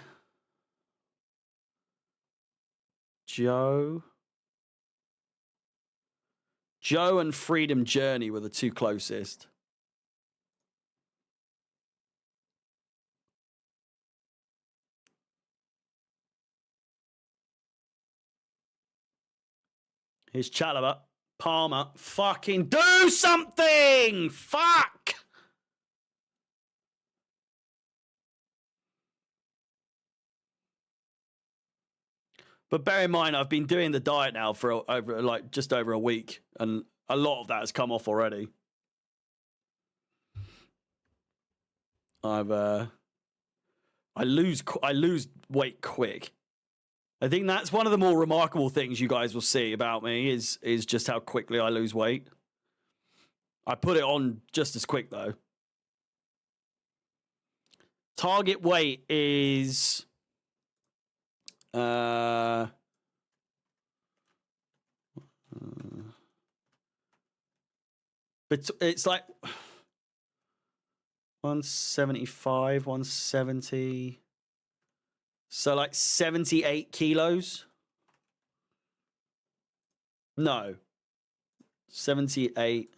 Joe and Freedom Journey were the two closest. Here's Chalobah. Palmer. Fucking do something! Fuck! But bear in mind, I've been doing the diet now for just over a week, and a lot of that has come off already. I lose weight quick. I think that's one of the more remarkable things you guys will see about me is just how quickly I lose weight. I put it on just as quick though. Target weight is but it's like 175, 170. So like 78 kilos. No. 78.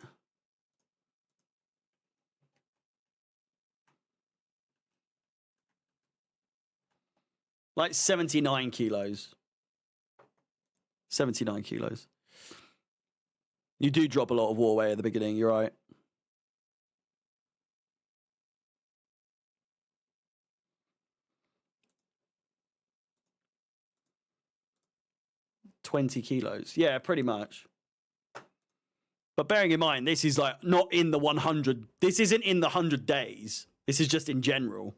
Like 79 kilos. 79 kilos. You do drop a lot of war weight at the beginning, you're right. $20 kilos. Yeah, pretty much. But bearing in mind, this is like not in the 100. This isn't in the 100 days. This is just in general.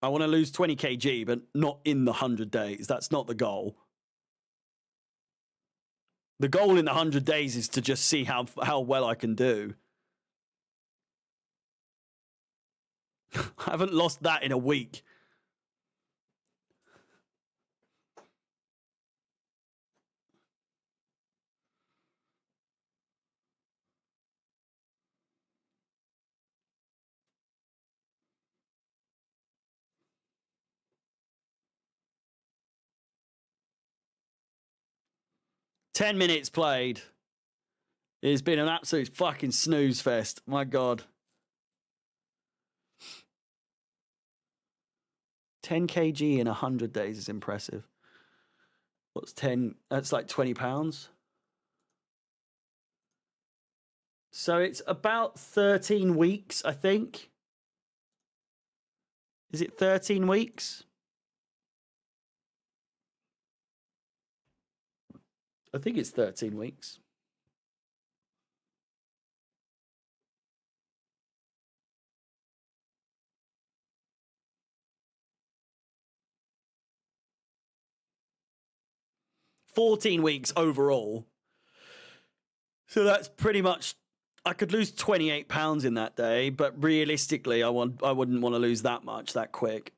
I want to lose 20 kg, but not in the 100 days. That's not the goal. The goal in the 100 days is to just see how well I can do. I haven't lost that in a week. 10 minutes played. It's been an absolute fucking snooze fest. My God. 10 kg in 100 days is impressive. What's 10? That's like £20. So it's about 13 weeks, I think. Is it 13 weeks? I think it's 13 weeks. $14 weeks overall. So that's pretty much, I could lose 28 pounds in that day, but realistically, I wouldn't want to lose that much that quick.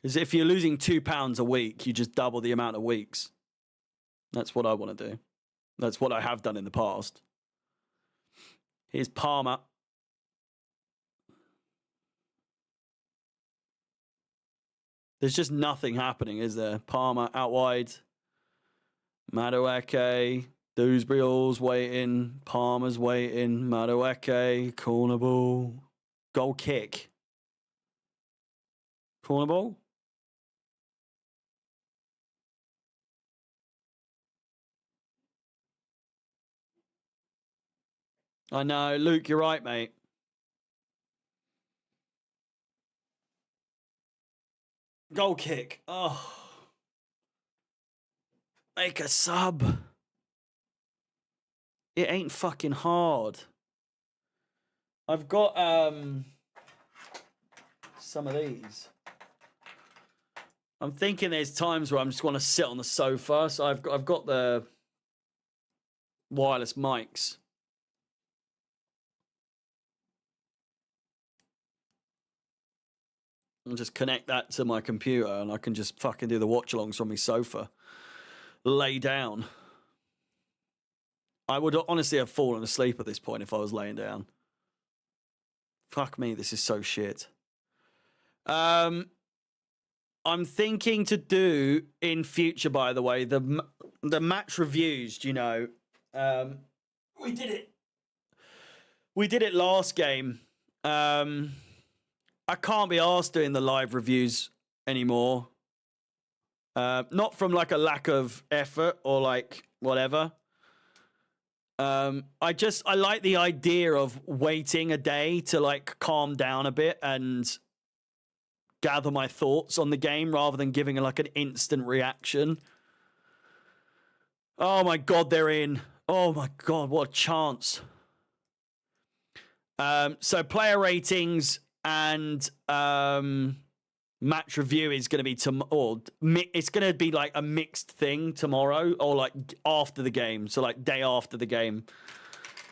Because if you're losing 2 pounds a week, you just double the amount of weeks. That's what I want to do. That's what I have done in the past. Here's Palmer. There's just nothing happening, is there? Palmer out wide. Madueke. Dewsbury Hall's waiting. Palmer's waiting. Madueke. Corner ball. Goal kick. Corner ball. I know. Luke, you're right, mate. Goal kick. Oh. Make a sub. It ain't fucking hard. I've got some of these. I'm thinking there's times where I just want to sit on the sofa. So I've got the wireless mics. And just connect that to my computer and I can just fucking do the watch-alongs from my sofa. Lay down. I would honestly have fallen asleep at this point if I was laying down. Fuck me, this is so shit. I'm thinking to do in future, by the way, the match reviews, you know. We did it. We did it last game. I can't be arsed doing the live reviews anymore. Not from like a lack of effort or like whatever. I like the idea of waiting a day to like calm down a bit and gather my thoughts on the game rather than giving like an instant reaction. Oh my God, they're in. Oh my God, what a chance. So player ratings and match review is going to be it's going to be like a mixed thing tomorrow or like after the game. So like day after the game.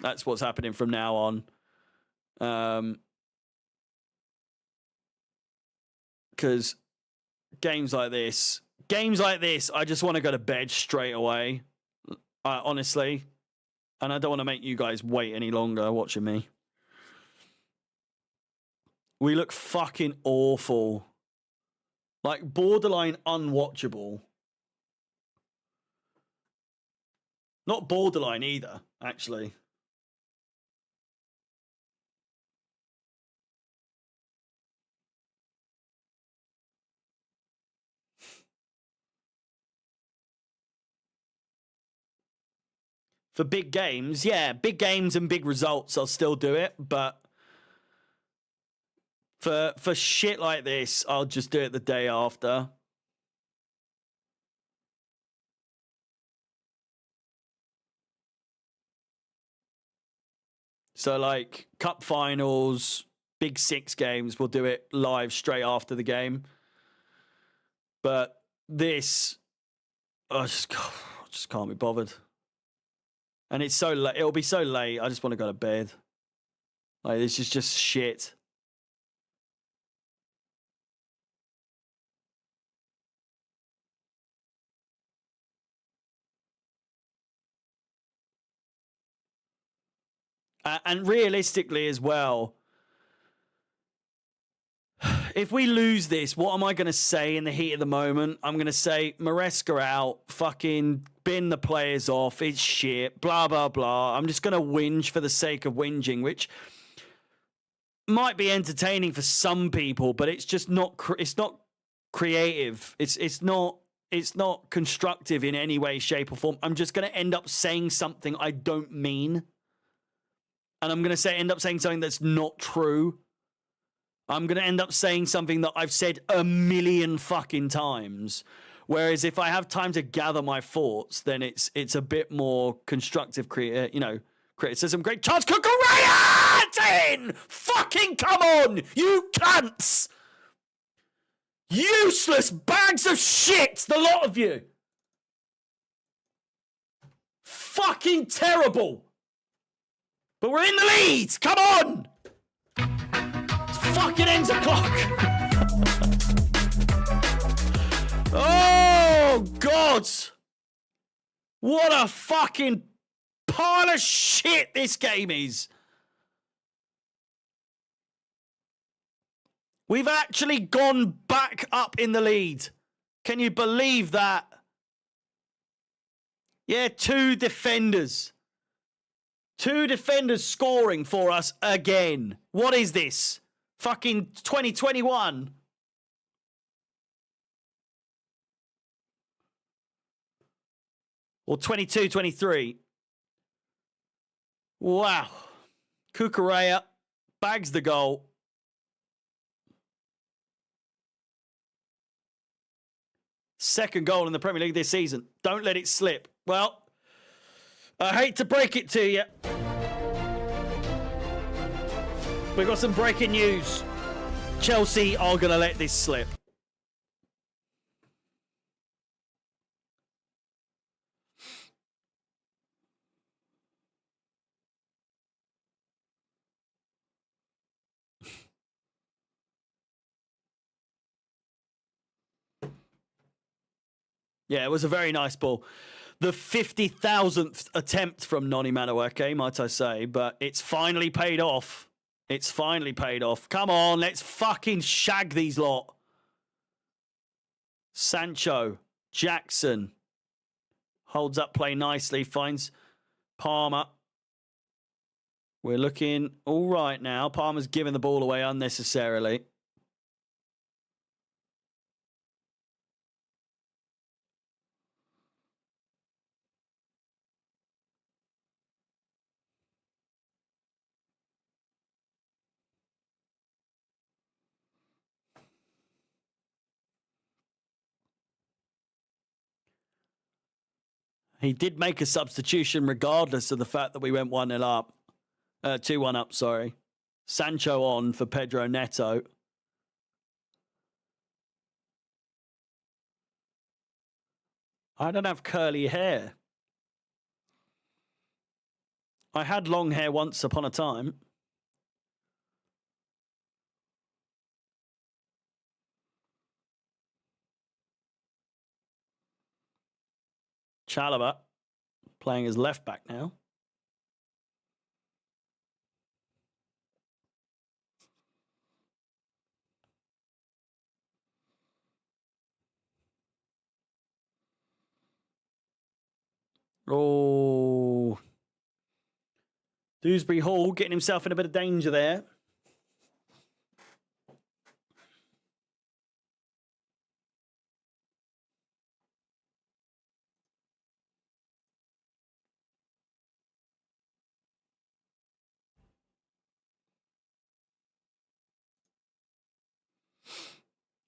That's what's happening from now on. Because games like this, I just want to go to bed straight away. Honestly. And I don't want to make you guys wait any longer watching me. We look fucking awful. Like, borderline unwatchable. Not borderline either, actually. For big games, yeah, big games and big results, I'll still do it, but for shit like this, I'll just do it the day after. So like cup finals, big 6 games, we'll do it live straight after the game. But this, I just can't be bothered. And it's so late. It'll be so late. I just want to go to bed. Like, this is just shit. And realistically as well, If we lose this, what am I going to say in the heat of the moment? I'm going to say Maresca out, fucking bin the players off, it's shit, blah, blah, blah. I'm just going to whinge for the sake of whinging, which might be entertaining for some people, but it's just not, it's not creative. It's not constructive in any way, shape, or form. I'm just going to end up saying something I don't mean. And I'm going to end up saying something that's not true. I'm going to end up saying something that I've said a million fucking times. Whereas if I have time to gather my thoughts, then it's a bit more constructive, criticism. Great chance, Kukurea! It's in! Fucking come on, you cunts! Useless bags of shit, the lot of you. Fucking terrible. But we're in the lead. Come on. It's fucking ends the clock. Oh, God. What a fucking pile of shit this game is. We've actually gone back up in the lead. Can you believe that? Yeah, two defenders. Two defenders scoring for us again. What is this? Fucking 2021. Or 22, 23. Wow. Kukurea bags the goal. Second goal in the Premier League this season. Don't let it slip. Well, I hate to break it to you. We've got some breaking news. Chelsea are going to let this slip. Yeah, it was a very nice ball. The 50,000th attempt from Noni Madueke, might I say, but it's finally paid off. It's finally paid off. Come on, let's fucking shag these lot. Sancho, Jackson, holds up play nicely, finds Palmer. We're looking all right now. Palmer's giving the ball away unnecessarily. He did make a substitution regardless of the fact that we went 1-0 up. 2-1 up, sorry. Sancho on for Pedro Neto. I don't have curly hair. I had long hair once upon a time. Chalobah playing as left back now. Oh. Dewsbury Hall getting himself in a bit of danger there.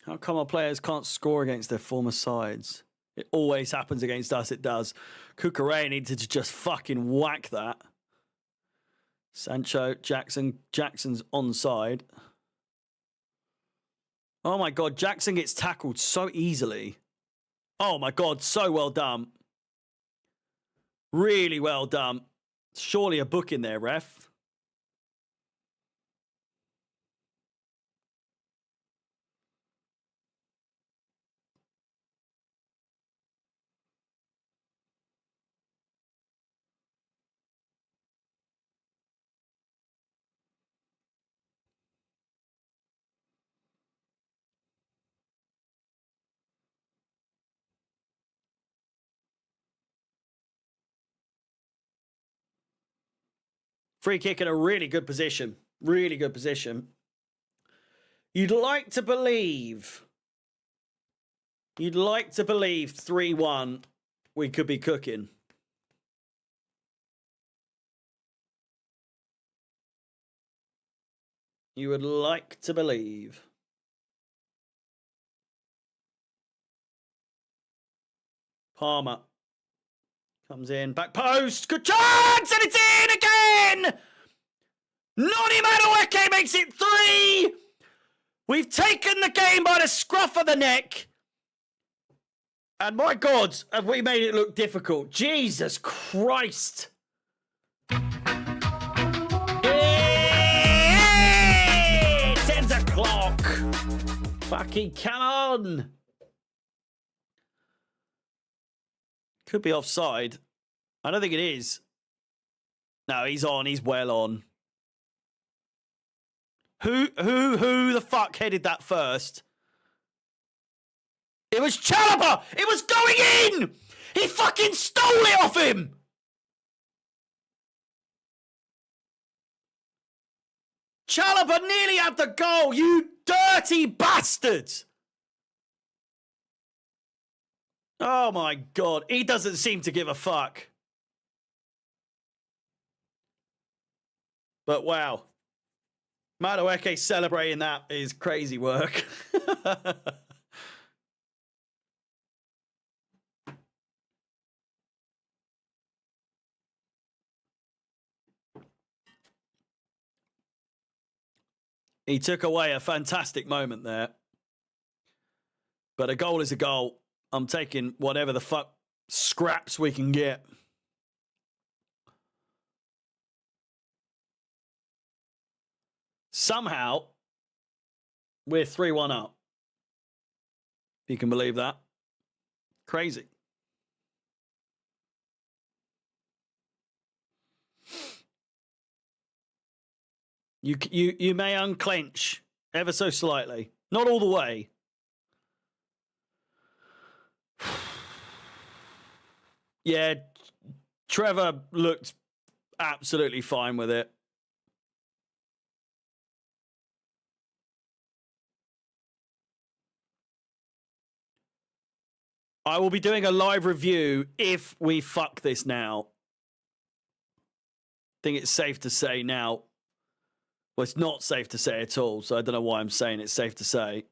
How come our players can't score against their former sides? It always happens against us, it does. Kukurea needed to just fucking whack that. Sancho, Jackson's onside. Oh my God, Jackson gets tackled so easily. Oh my God, so well done. Really well done. Surely a book in there, ref. Free kick in a really good position. Really good position. You'd like to believe 3-1 we could be cooking. You would like to believe. Palmer comes in, back post, good chance, and it's in again! Noni Madueke makes it 3! We've taken the game by the scruff of the neck. And my God, have we made it look difficult? Jesus Christ. Hey! 10 o'clock. Fucking come on. Could be offside. I don't think it is. No, he's on. He's well on. Who the fuck headed that first? It was Chalobah! It was going in! He fucking stole it off him! Chalobah nearly had the goal, you dirty bastards! Oh my God, he doesn't seem to give a fuck. But wow. Madueke celebrating that is crazy work. He took away a fantastic moment there. But a goal is a goal. I'm taking whatever the fuck scraps we can get. Somehow, we're 3-1 up. If you can believe that. Crazy. You may unclench ever so slightly. Not all the way. Yeah, Trevor looked absolutely fine with it. I will be doing a live review if we fuck this now. I think it's safe to say now. Well, it's not safe to say at all, so I don't know why I'm saying it's safe to say.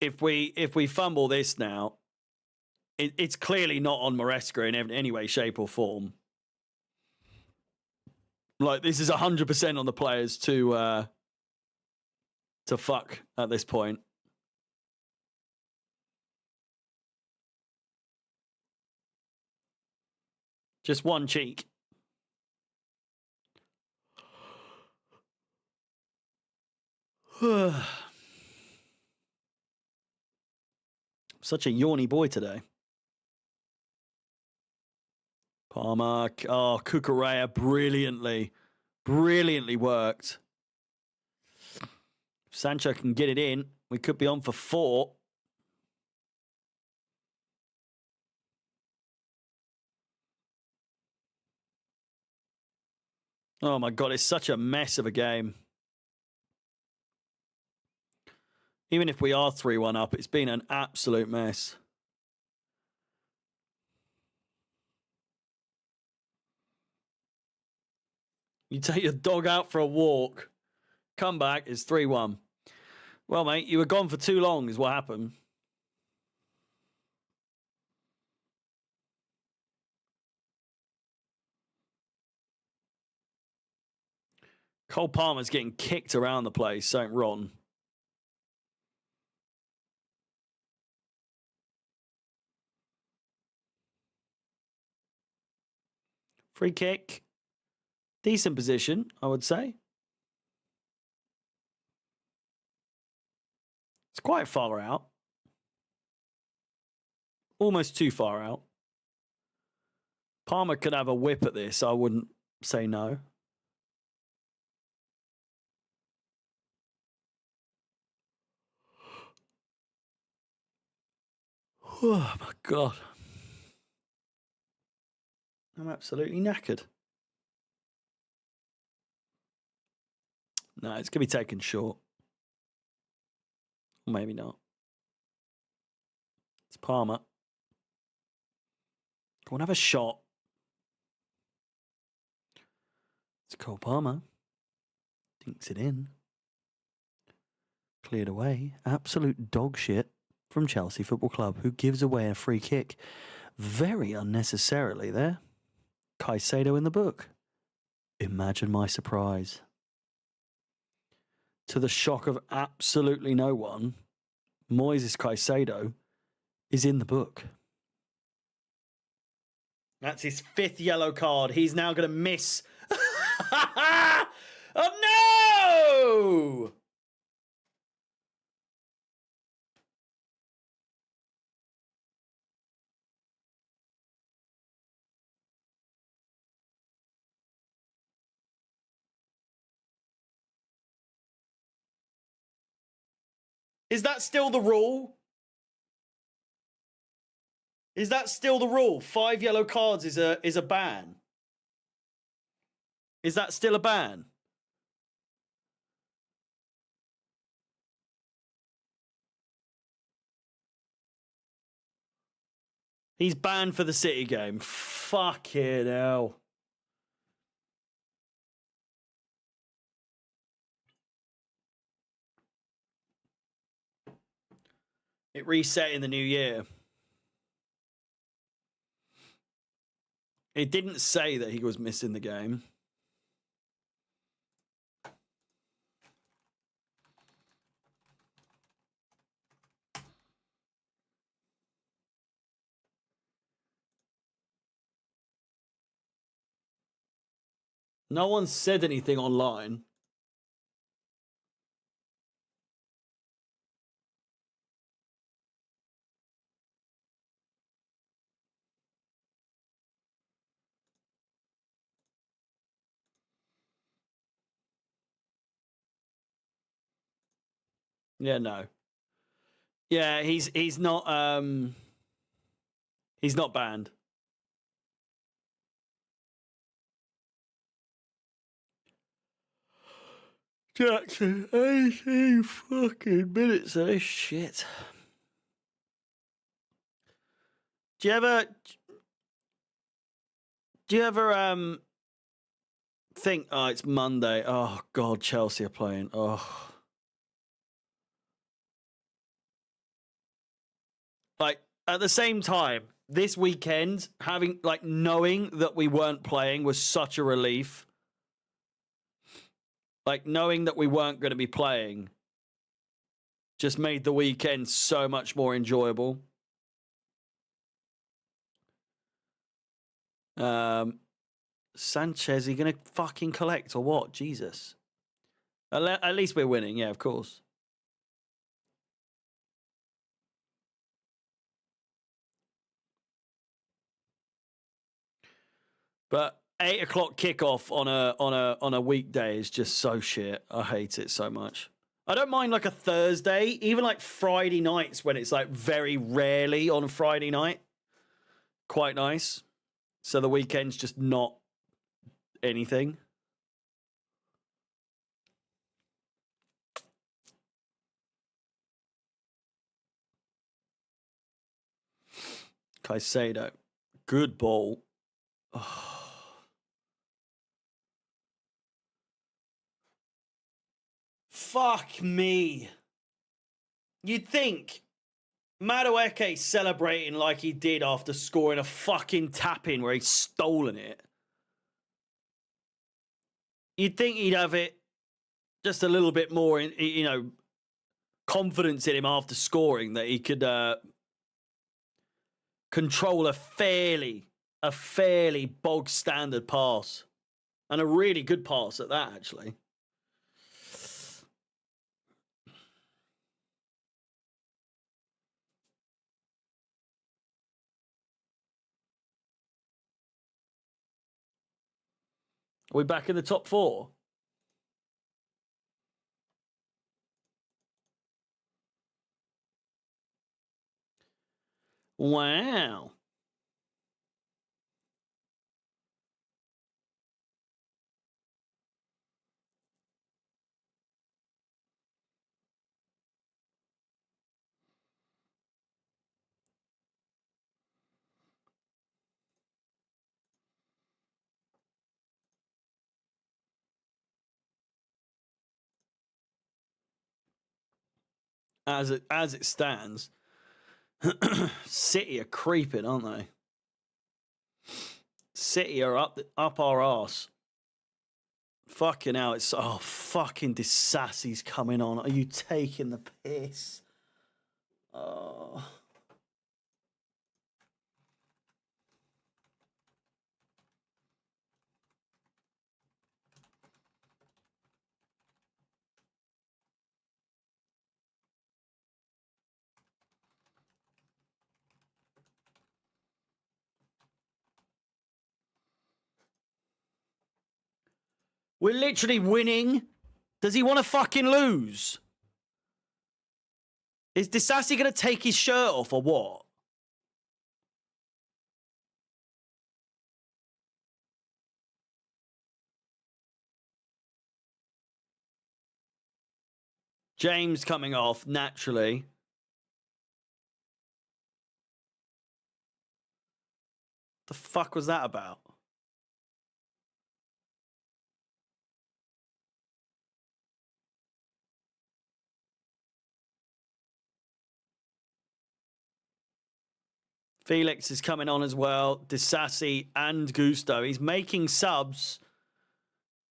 If we fumble this now, it's clearly not on Maresca in any way, shape, or form. Like, this is 100% on the players to fuck at this point. Just one cheek. Such a yawny boy today. Palmer. Oh, Cucurella brilliantly worked. If Sancho can get it in, we could be on for 4. Oh my God, it's such a mess of a game. Even if we are 3-1 up, it's been an absolute mess. You take your dog out for a walk, come back, it's 3-1. Well, mate, you were gone for too long is what happened. Cole Palmer's getting kicked around the place, something wrong. Free kick. Decent position, I would say. It's quite far out. Almost too far out. Palmer could have a whip at this. I wouldn't say no. Oh, my God. I'm absolutely knackered. No, it's going to be taken short. Or maybe not. It's Palmer. Go and have a shot. It's Cole Palmer. Dinks it in. Cleared away. Absolute dog shit from Chelsea Football Club, who gives away a free kick very unnecessarily there. Caicedo in the book. Imagine my surprise. To the shock of absolutely no one, Moises Caicedo is in the book. That's his 5th yellow card. He's now going to miss. Oh no! Is that still the rule? Is that still the rule? 5 yellow cards is a ban. Is that still a ban? He's banned for the City game. Fucking hell. It reset in the new year. It didn't say that he was missing the game. No one said anything online. Yeah, no. Yeah, he's not banned. Jackson, 18 fucking minutes of this shit. Do you ever think, oh, it's Monday. Oh God, Chelsea are playing. Oh. Like at the same time, this weekend, knowing that we weren't playing was such a relief. Like knowing that we weren't going to be playing just made the weekend so much more enjoyable. Sanchez, are you going to fucking collect or what? Jesus. At least we're winning, yeah, of course. But 8:00 kickoff on a weekday is just so shit. I hate it so much. I don't mind like a Thursday, even like Friday nights when it's like very rarely on a Friday night. Quite nice. So the weekend's just not anything. Caicedo. Good ball. Oh. Fuck me. You'd think Madueke celebrating like he did after scoring a fucking tap-in where he'd stolen it. You'd think he'd have it just a little bit more, confidence in him after scoring that he could control a fairly bog standard pass, and a really good pass at that, actually. Are we back in the top 4? Wow. as it stands. City are creeping, aren't they? City are up our arse. Fucking hell, it's fucking Disassy's coming on. Are you taking the piss? Oh. We're literally winning. Does he want to fucking lose? Is Disasy going to take his shirt off or what? James coming off naturally. The fuck was that about? Felix is coming on as well. Disassi and Gusto. He's making subs.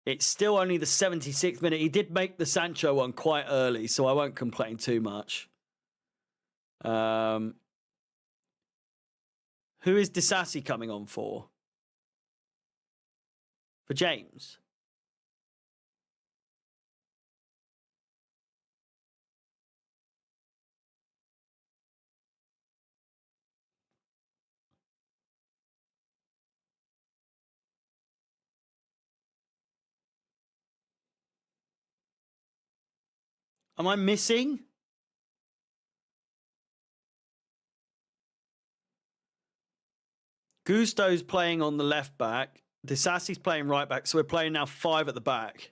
It's still only the 76th minute. He did make the Sancho one quite early, so I won't complain too much. Who is Disassi coming on for? For James? Am I missing? Gusto's playing on the left back. Disassi's playing right back. So we're playing now 5 at the back.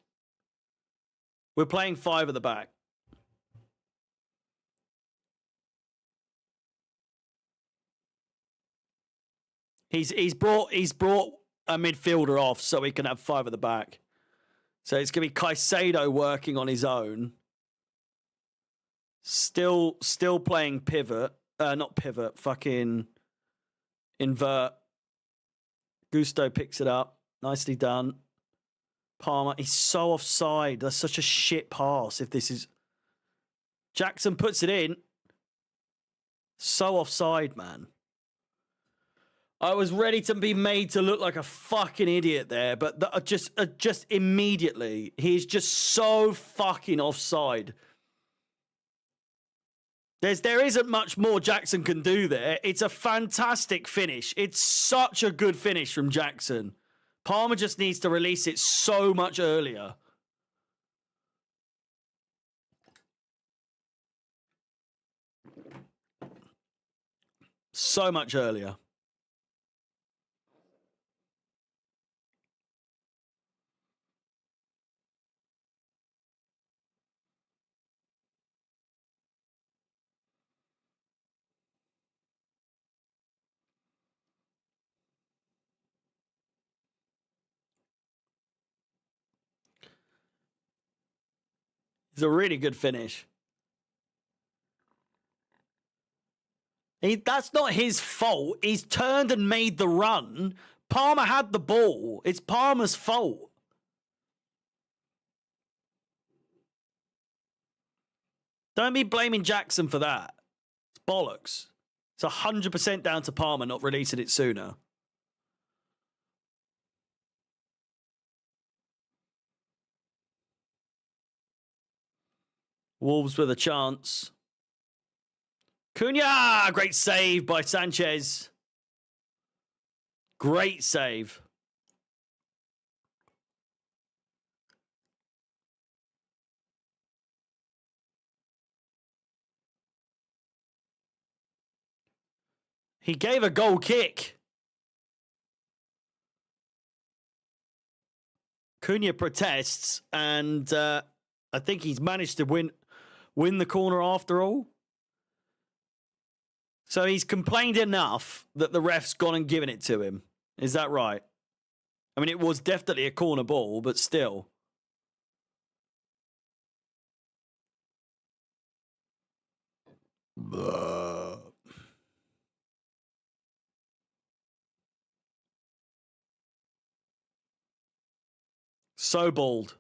We're playing 5 at the back. He's brought a midfielder off so we can have 5 at the back. So it's going to be Caicedo working on his own. Still playing pivot. Not pivot, fucking invert. Gusto picks it up. Nicely done. Palmer, he's so offside. That's such a shit pass if this is... Jackson puts it in. So offside, man. I was ready to be made to look like a fucking idiot there, but just immediately, he's just so fucking offside. There isn't much more Jackson can do there. It's a fantastic finish. It's such a good finish from Jackson. Palmer just needs to release it so much earlier. So much earlier. It's a really good finish. That's not his fault. He's turned and made the run. Palmer had the ball. It's Palmer's fault. Don't be blaming Jackson for that. It's bollocks. It's 100% down to Palmer not releasing it sooner. Wolves with a chance. Cunha! Great save by Sanchez. Great save. He gave a goal kick. Cunha protests, and I think he's managed to win the corner after all. So he's complained enough that the ref's gone and given it to him. Is that right? I mean, it was definitely a corner ball, but still. So bald.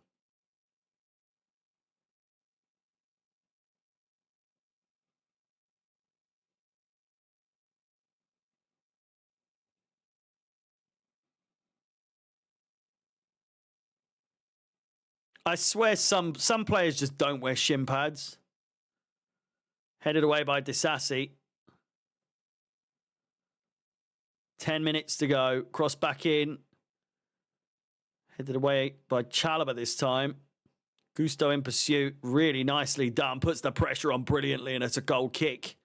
I swear some players just don't wear shin pads. Headed away by Disassi. 10 minutes to go. Cross back in. Headed away by Chalobah this time. Gusto in pursuit. Really nicely done. Puts the pressure on brilliantly, and it's a goal kick.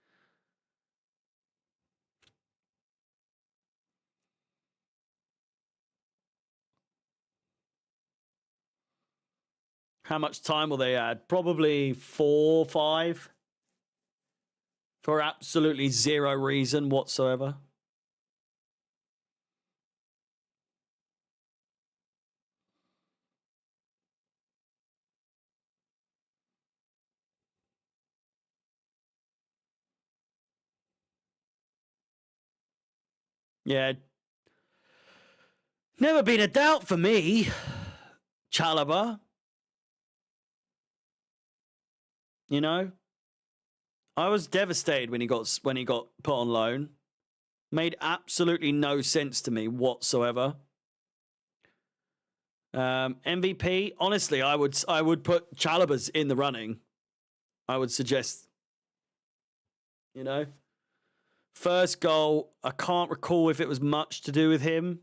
How much time will they add? Probably 4, 5. For absolutely zero reason whatsoever. Yeah. Never been a doubt for me. Chalobah. You know? I was devastated when he got put on loan. Made absolutely no sense to me whatsoever. MVP, honestly, I would put Chalobah's in the running. I would suggest, first goal. I can't recall if it was much to do with him.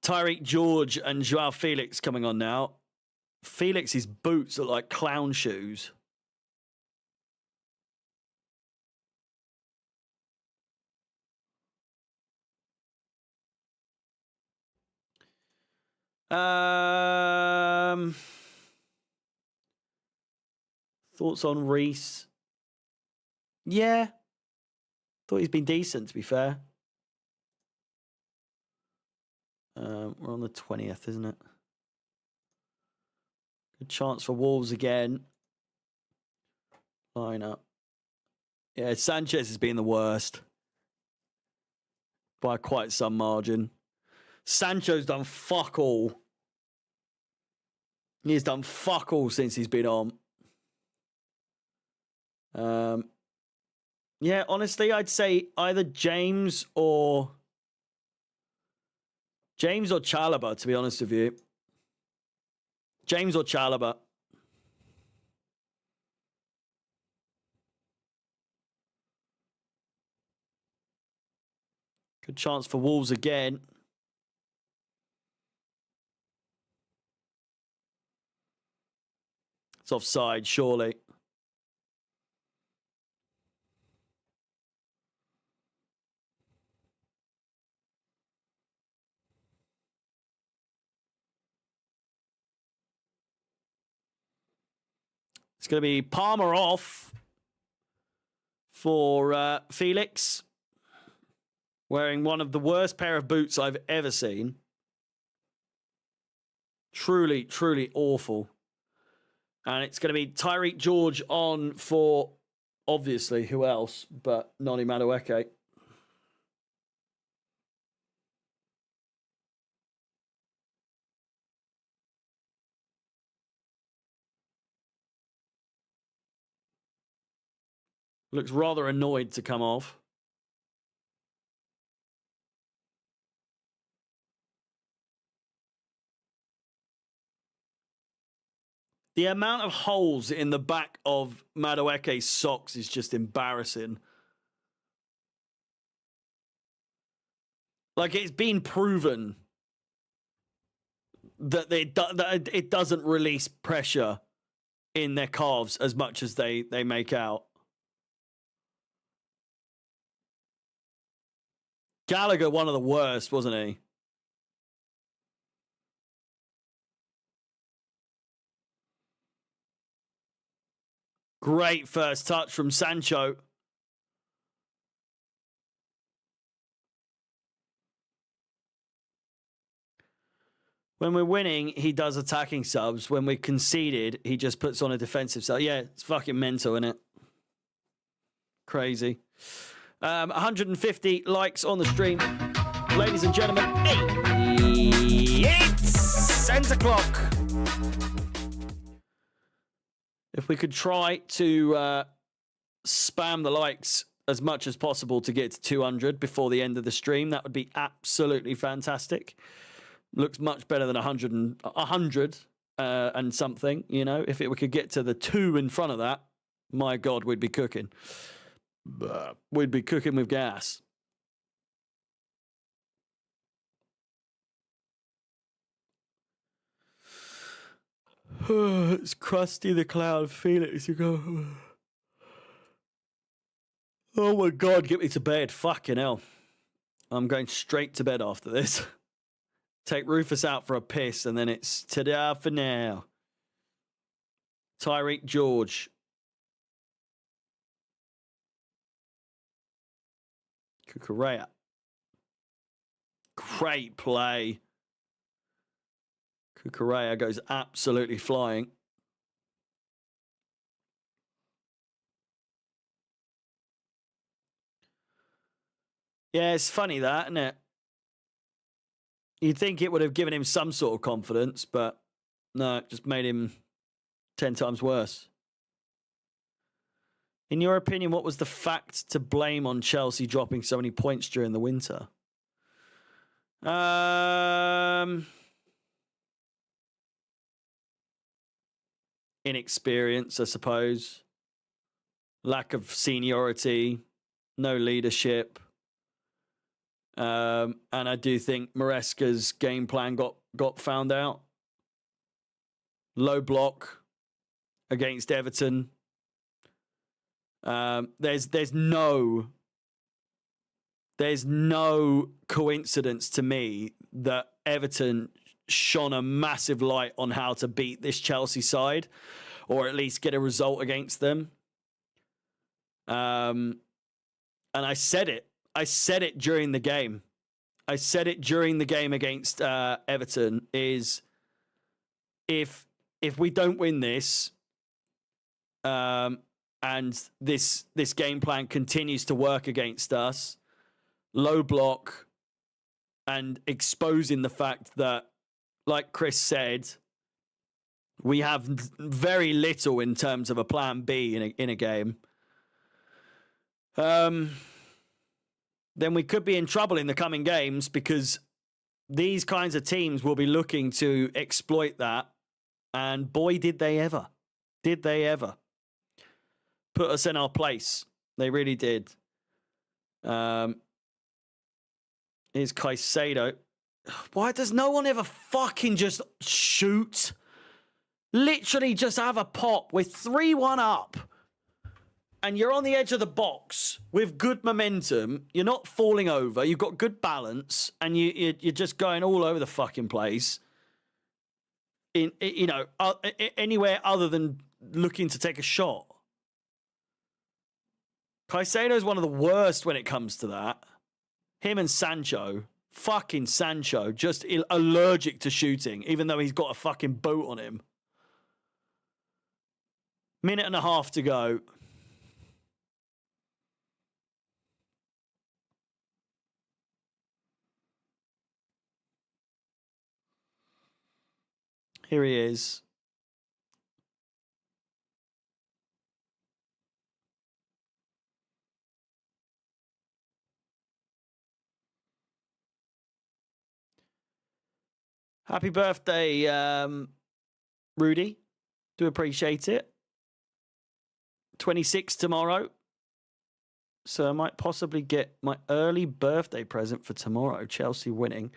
Tyreek George and Joao Felix coming on now. Felix's boots look like clown shoes. Thoughts on Reece? Yeah. Thought he's been decent, to be fair. We're on the 20th, isn't it? Good chance for Wolves again. Line up. Yeah, Sanchez has been the worst. By quite some margin. Sancho's done fuck all. He's done fuck all since he's been on. Yeah, honestly, I'd say either James or Chalobah, to be honest with you. James or Chalobah. Good chance for Wolves again. It's offside, surely. It's going to be Palmer off for Felix. Wearing one of the worst pair of boots I've ever seen. Truly, truly awful. And it's going to be Tyreek George on for, obviously, who else but Noni Madueke. Looks rather annoyed to come off. The amount of holes in the back of Madueke's socks is just embarrassing. Like, it's been proven that it doesn't release pressure in their calves as much as they make out. Gallagher, one of the worst, wasn't he? Great first touch from Sancho. When we're winning, he does attacking subs. When we're conceded, he just puts on a defensive sub. Yeah, it's fucking mental, isn't it? Crazy. 150 likes on the stream. Ladies and gentlemen, it's Santa Clock. If we could try to spam the likes as much as possible to get to 200 before the end of the stream, that would be absolutely fantastic. Looks much better than 100 and something, you know. If we could get to the 2 in front of that, my God, we'd be cooking. We'd be cooking with gas. It's Krusty the Clown. Feel it as you go. Oh my God, get me to bed. Fucking hell. I'm going straight to bed after this. Take Rufus out for a piss, and then it's ta-da for now. Tyreek George. Kukurea. Great play. Kukurea goes absolutely flying. Yeah, it's funny that, isn't it? You'd think it would have given him some sort of confidence, but no, it just made him 10 times worse. In your opinion, what was the fact to blame on Chelsea dropping so many points during the winter? Inexperience, I suppose. Lack of seniority. No leadership. And I do think Maresca's game plan got found out. Low block against Everton. There's no coincidence to me that Everton shone a massive light on how to beat this Chelsea side, or at least get a result against them. And I said it. I said it during the game. I said it during the game against Everton. Is if we don't win this, and this game plan continues to work against us, low block, and exposing the fact that, like Chris said, we have very little in terms of a plan B in a game. Then we could be in trouble in the coming games, because these kinds of teams will be looking to exploit that. And boy, did they ever. Did they ever. Put us in our place. They really did. Here's Caicedo. Why does no one ever fucking just shoot? Literally just have a pop. We're 3-1 up. And you're on the edge of the box with good momentum. You're not falling over. You've got good balance. And you're just going all over the fucking place. Anywhere other than looking to take a shot. Caicedo is one of the worst when it comes to that. Him and Sancho. Fucking Sancho. Just allergic to shooting, even though he's got a fucking boat on him. Minute and a half to go. Here he is. Happy birthday, Rudy. Do appreciate it. 26 tomorrow. So I might possibly get my early birthday present for tomorrow. Chelsea winning.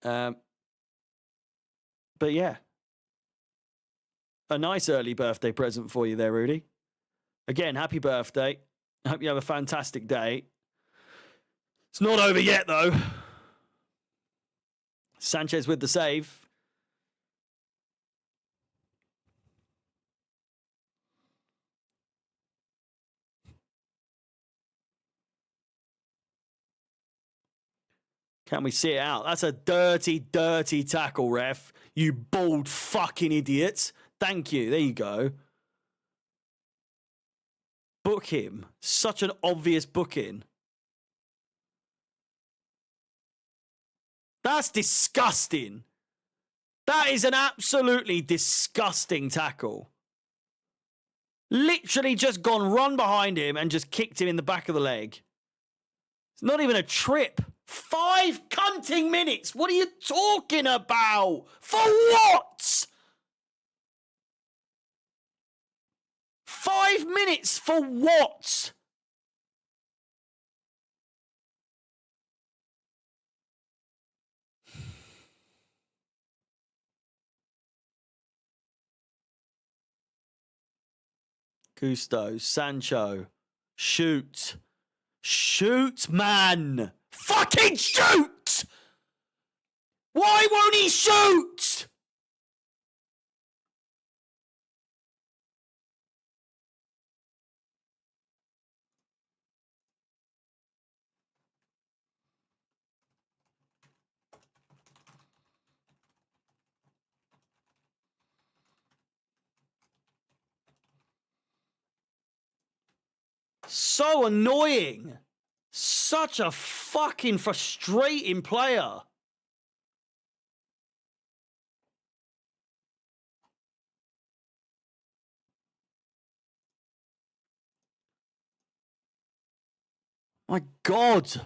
But yeah. A nice early birthday present for you there, Rudy. Again, happy birthday. I hope you have a fantastic day. It's not over yet, though. Sanchez with the save. Can we see it out? That's a dirty, dirty tackle, ref. You bald fucking idiot. Thank you. There you go. Book him. Such an obvious booking. That's disgusting. That is an absolutely disgusting tackle. Literally just run behind him and just kicked him in the back of the leg. It's not even a trip. 5 cunting minutes. What are you talking about? For what? 5 minutes for what? Gusto, Sancho, shoot. Shoot, man. Fucking shoot! Why won't he shoot? So annoying. Such a fucking frustrating player. My God.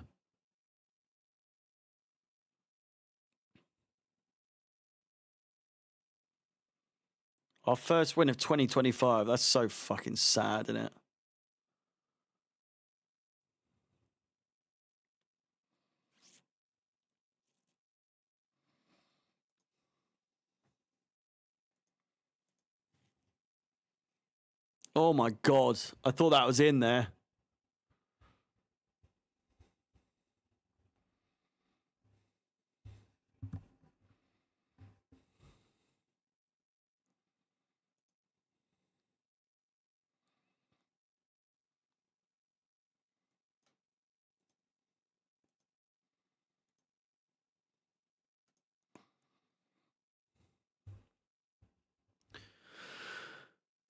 Our first win of 2025. That's so fucking sad, isn't it? Oh my God. I thought that was in there.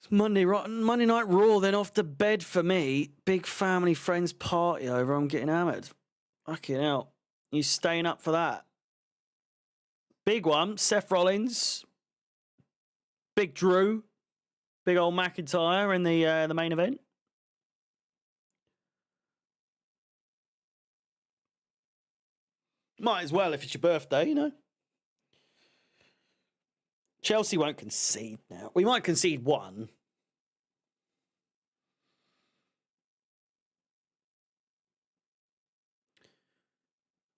Monday Night Raw, then off to bed for me. Big family friends party over. I'm getting hammered. Fucking hell. You staying up for that? Big one. Seth Rollins. Big Drew. Big old McIntyre in the main event. Might as well if it's your birthday, you know. Chelsea won't concede now. We might concede one.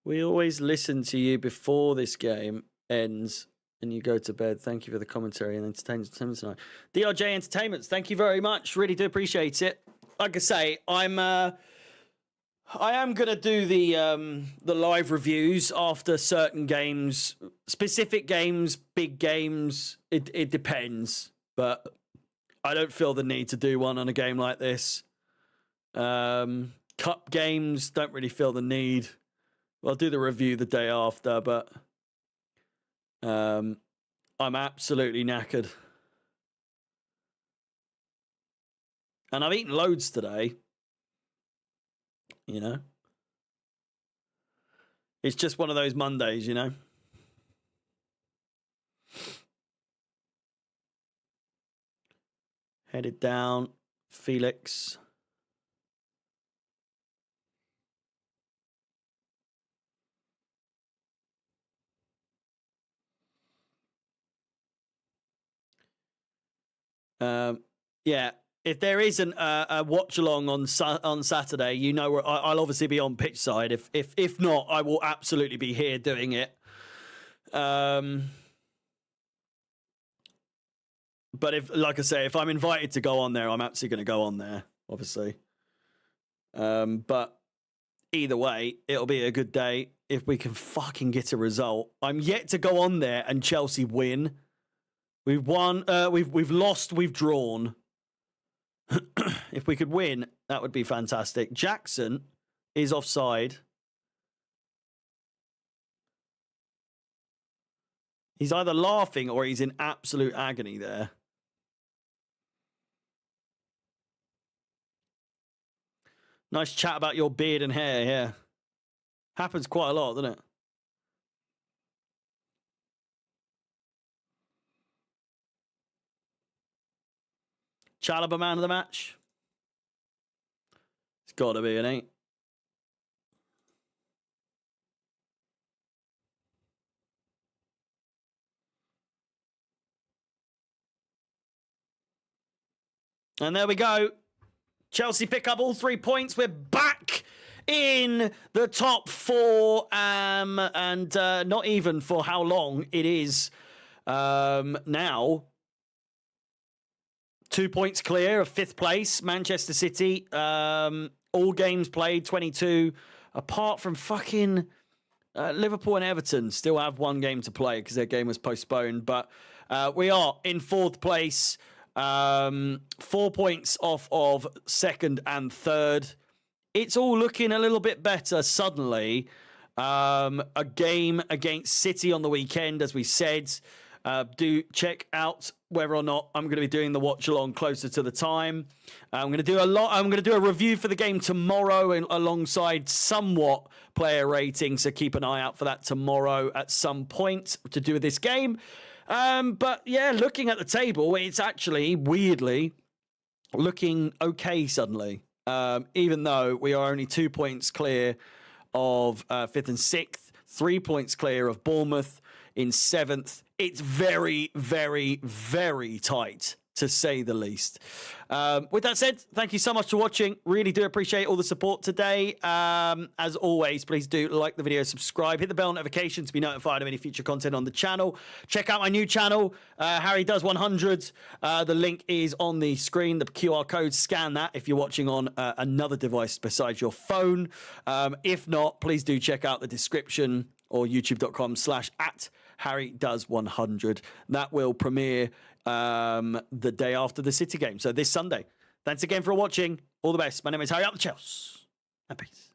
We always listen to you before this game ends and you go to bed. Thank you for the commentary and entertainment tonight. DRJ Entertainments, thank you very much. Really do appreciate it. Like I say, I am gonna do the live reviews after certain games, specific games, big games. It depends, but I don't feel the need to do one on a game like this. Cup games, don't really feel the need. I'll do the review the day after, but I'm absolutely knackered. And I've eaten loads today. You know? It's just one of those Mondays, you know? Headed down. Felix. Yeah, if there isn't a watch along on Saturday, you know, I'll obviously be on pitch side. If not, I will absolutely be here doing it. But if, like I say, if I'm invited to go on there, I'm absolutely going to go on there, obviously. But either way, it'll be a good day if we can fucking get a result. I'm yet to go on there and Chelsea win. We've won. We've lost. We've drawn. If we could win, that would be fantastic. Jackson is offside. He's either laughing or he's in absolute agony there. Nice chat about your beard and hair, yeah. Happens quite a lot, doesn't it? Chalobah man of the match. It's got to be, it ain't. And there we go. Chelsea pick up all 3 points. We're back in the top 4. And not even for how long it is now. 2 points clear of 5th place. Manchester City. All games played, 22. Apart from fucking Liverpool and Everton still have 1 game to play because their game was postponed. But we are in 4th place. 4 points off of 2nd and 3rd. It's all looking a little bit better suddenly. A game against City on the weekend, as we said. Do check out whether or not I'm going to be doing the watch along closer to the time. I'm going to do a review for the game tomorrow alongside somewhat player rating. So keep an eye out for that tomorrow at some point to do with this game. But yeah, looking at the table, it's actually weirdly looking okay suddenly. Even though we are only 2 points clear of 5th and 6th, 3 points clear of Bournemouth in 7th. It's very, very, very tight, to say the least. With that said, thank you so much for watching. Really do appreciate all the support today. As always, please do like the video, subscribe, hit the bell notification to be notified of any future content on the channel. Check out my new channel, Harry Does 100. The link is on the screen, the QR code. Scan that if you're watching on another device besides your phone. If not, please do check out the description or youtube.com/@HarryDoes100. That will premiere the day after the City game. So this Sunday. Thanks again for watching. All the best. My name is Harry, up the Chelsea, and peace.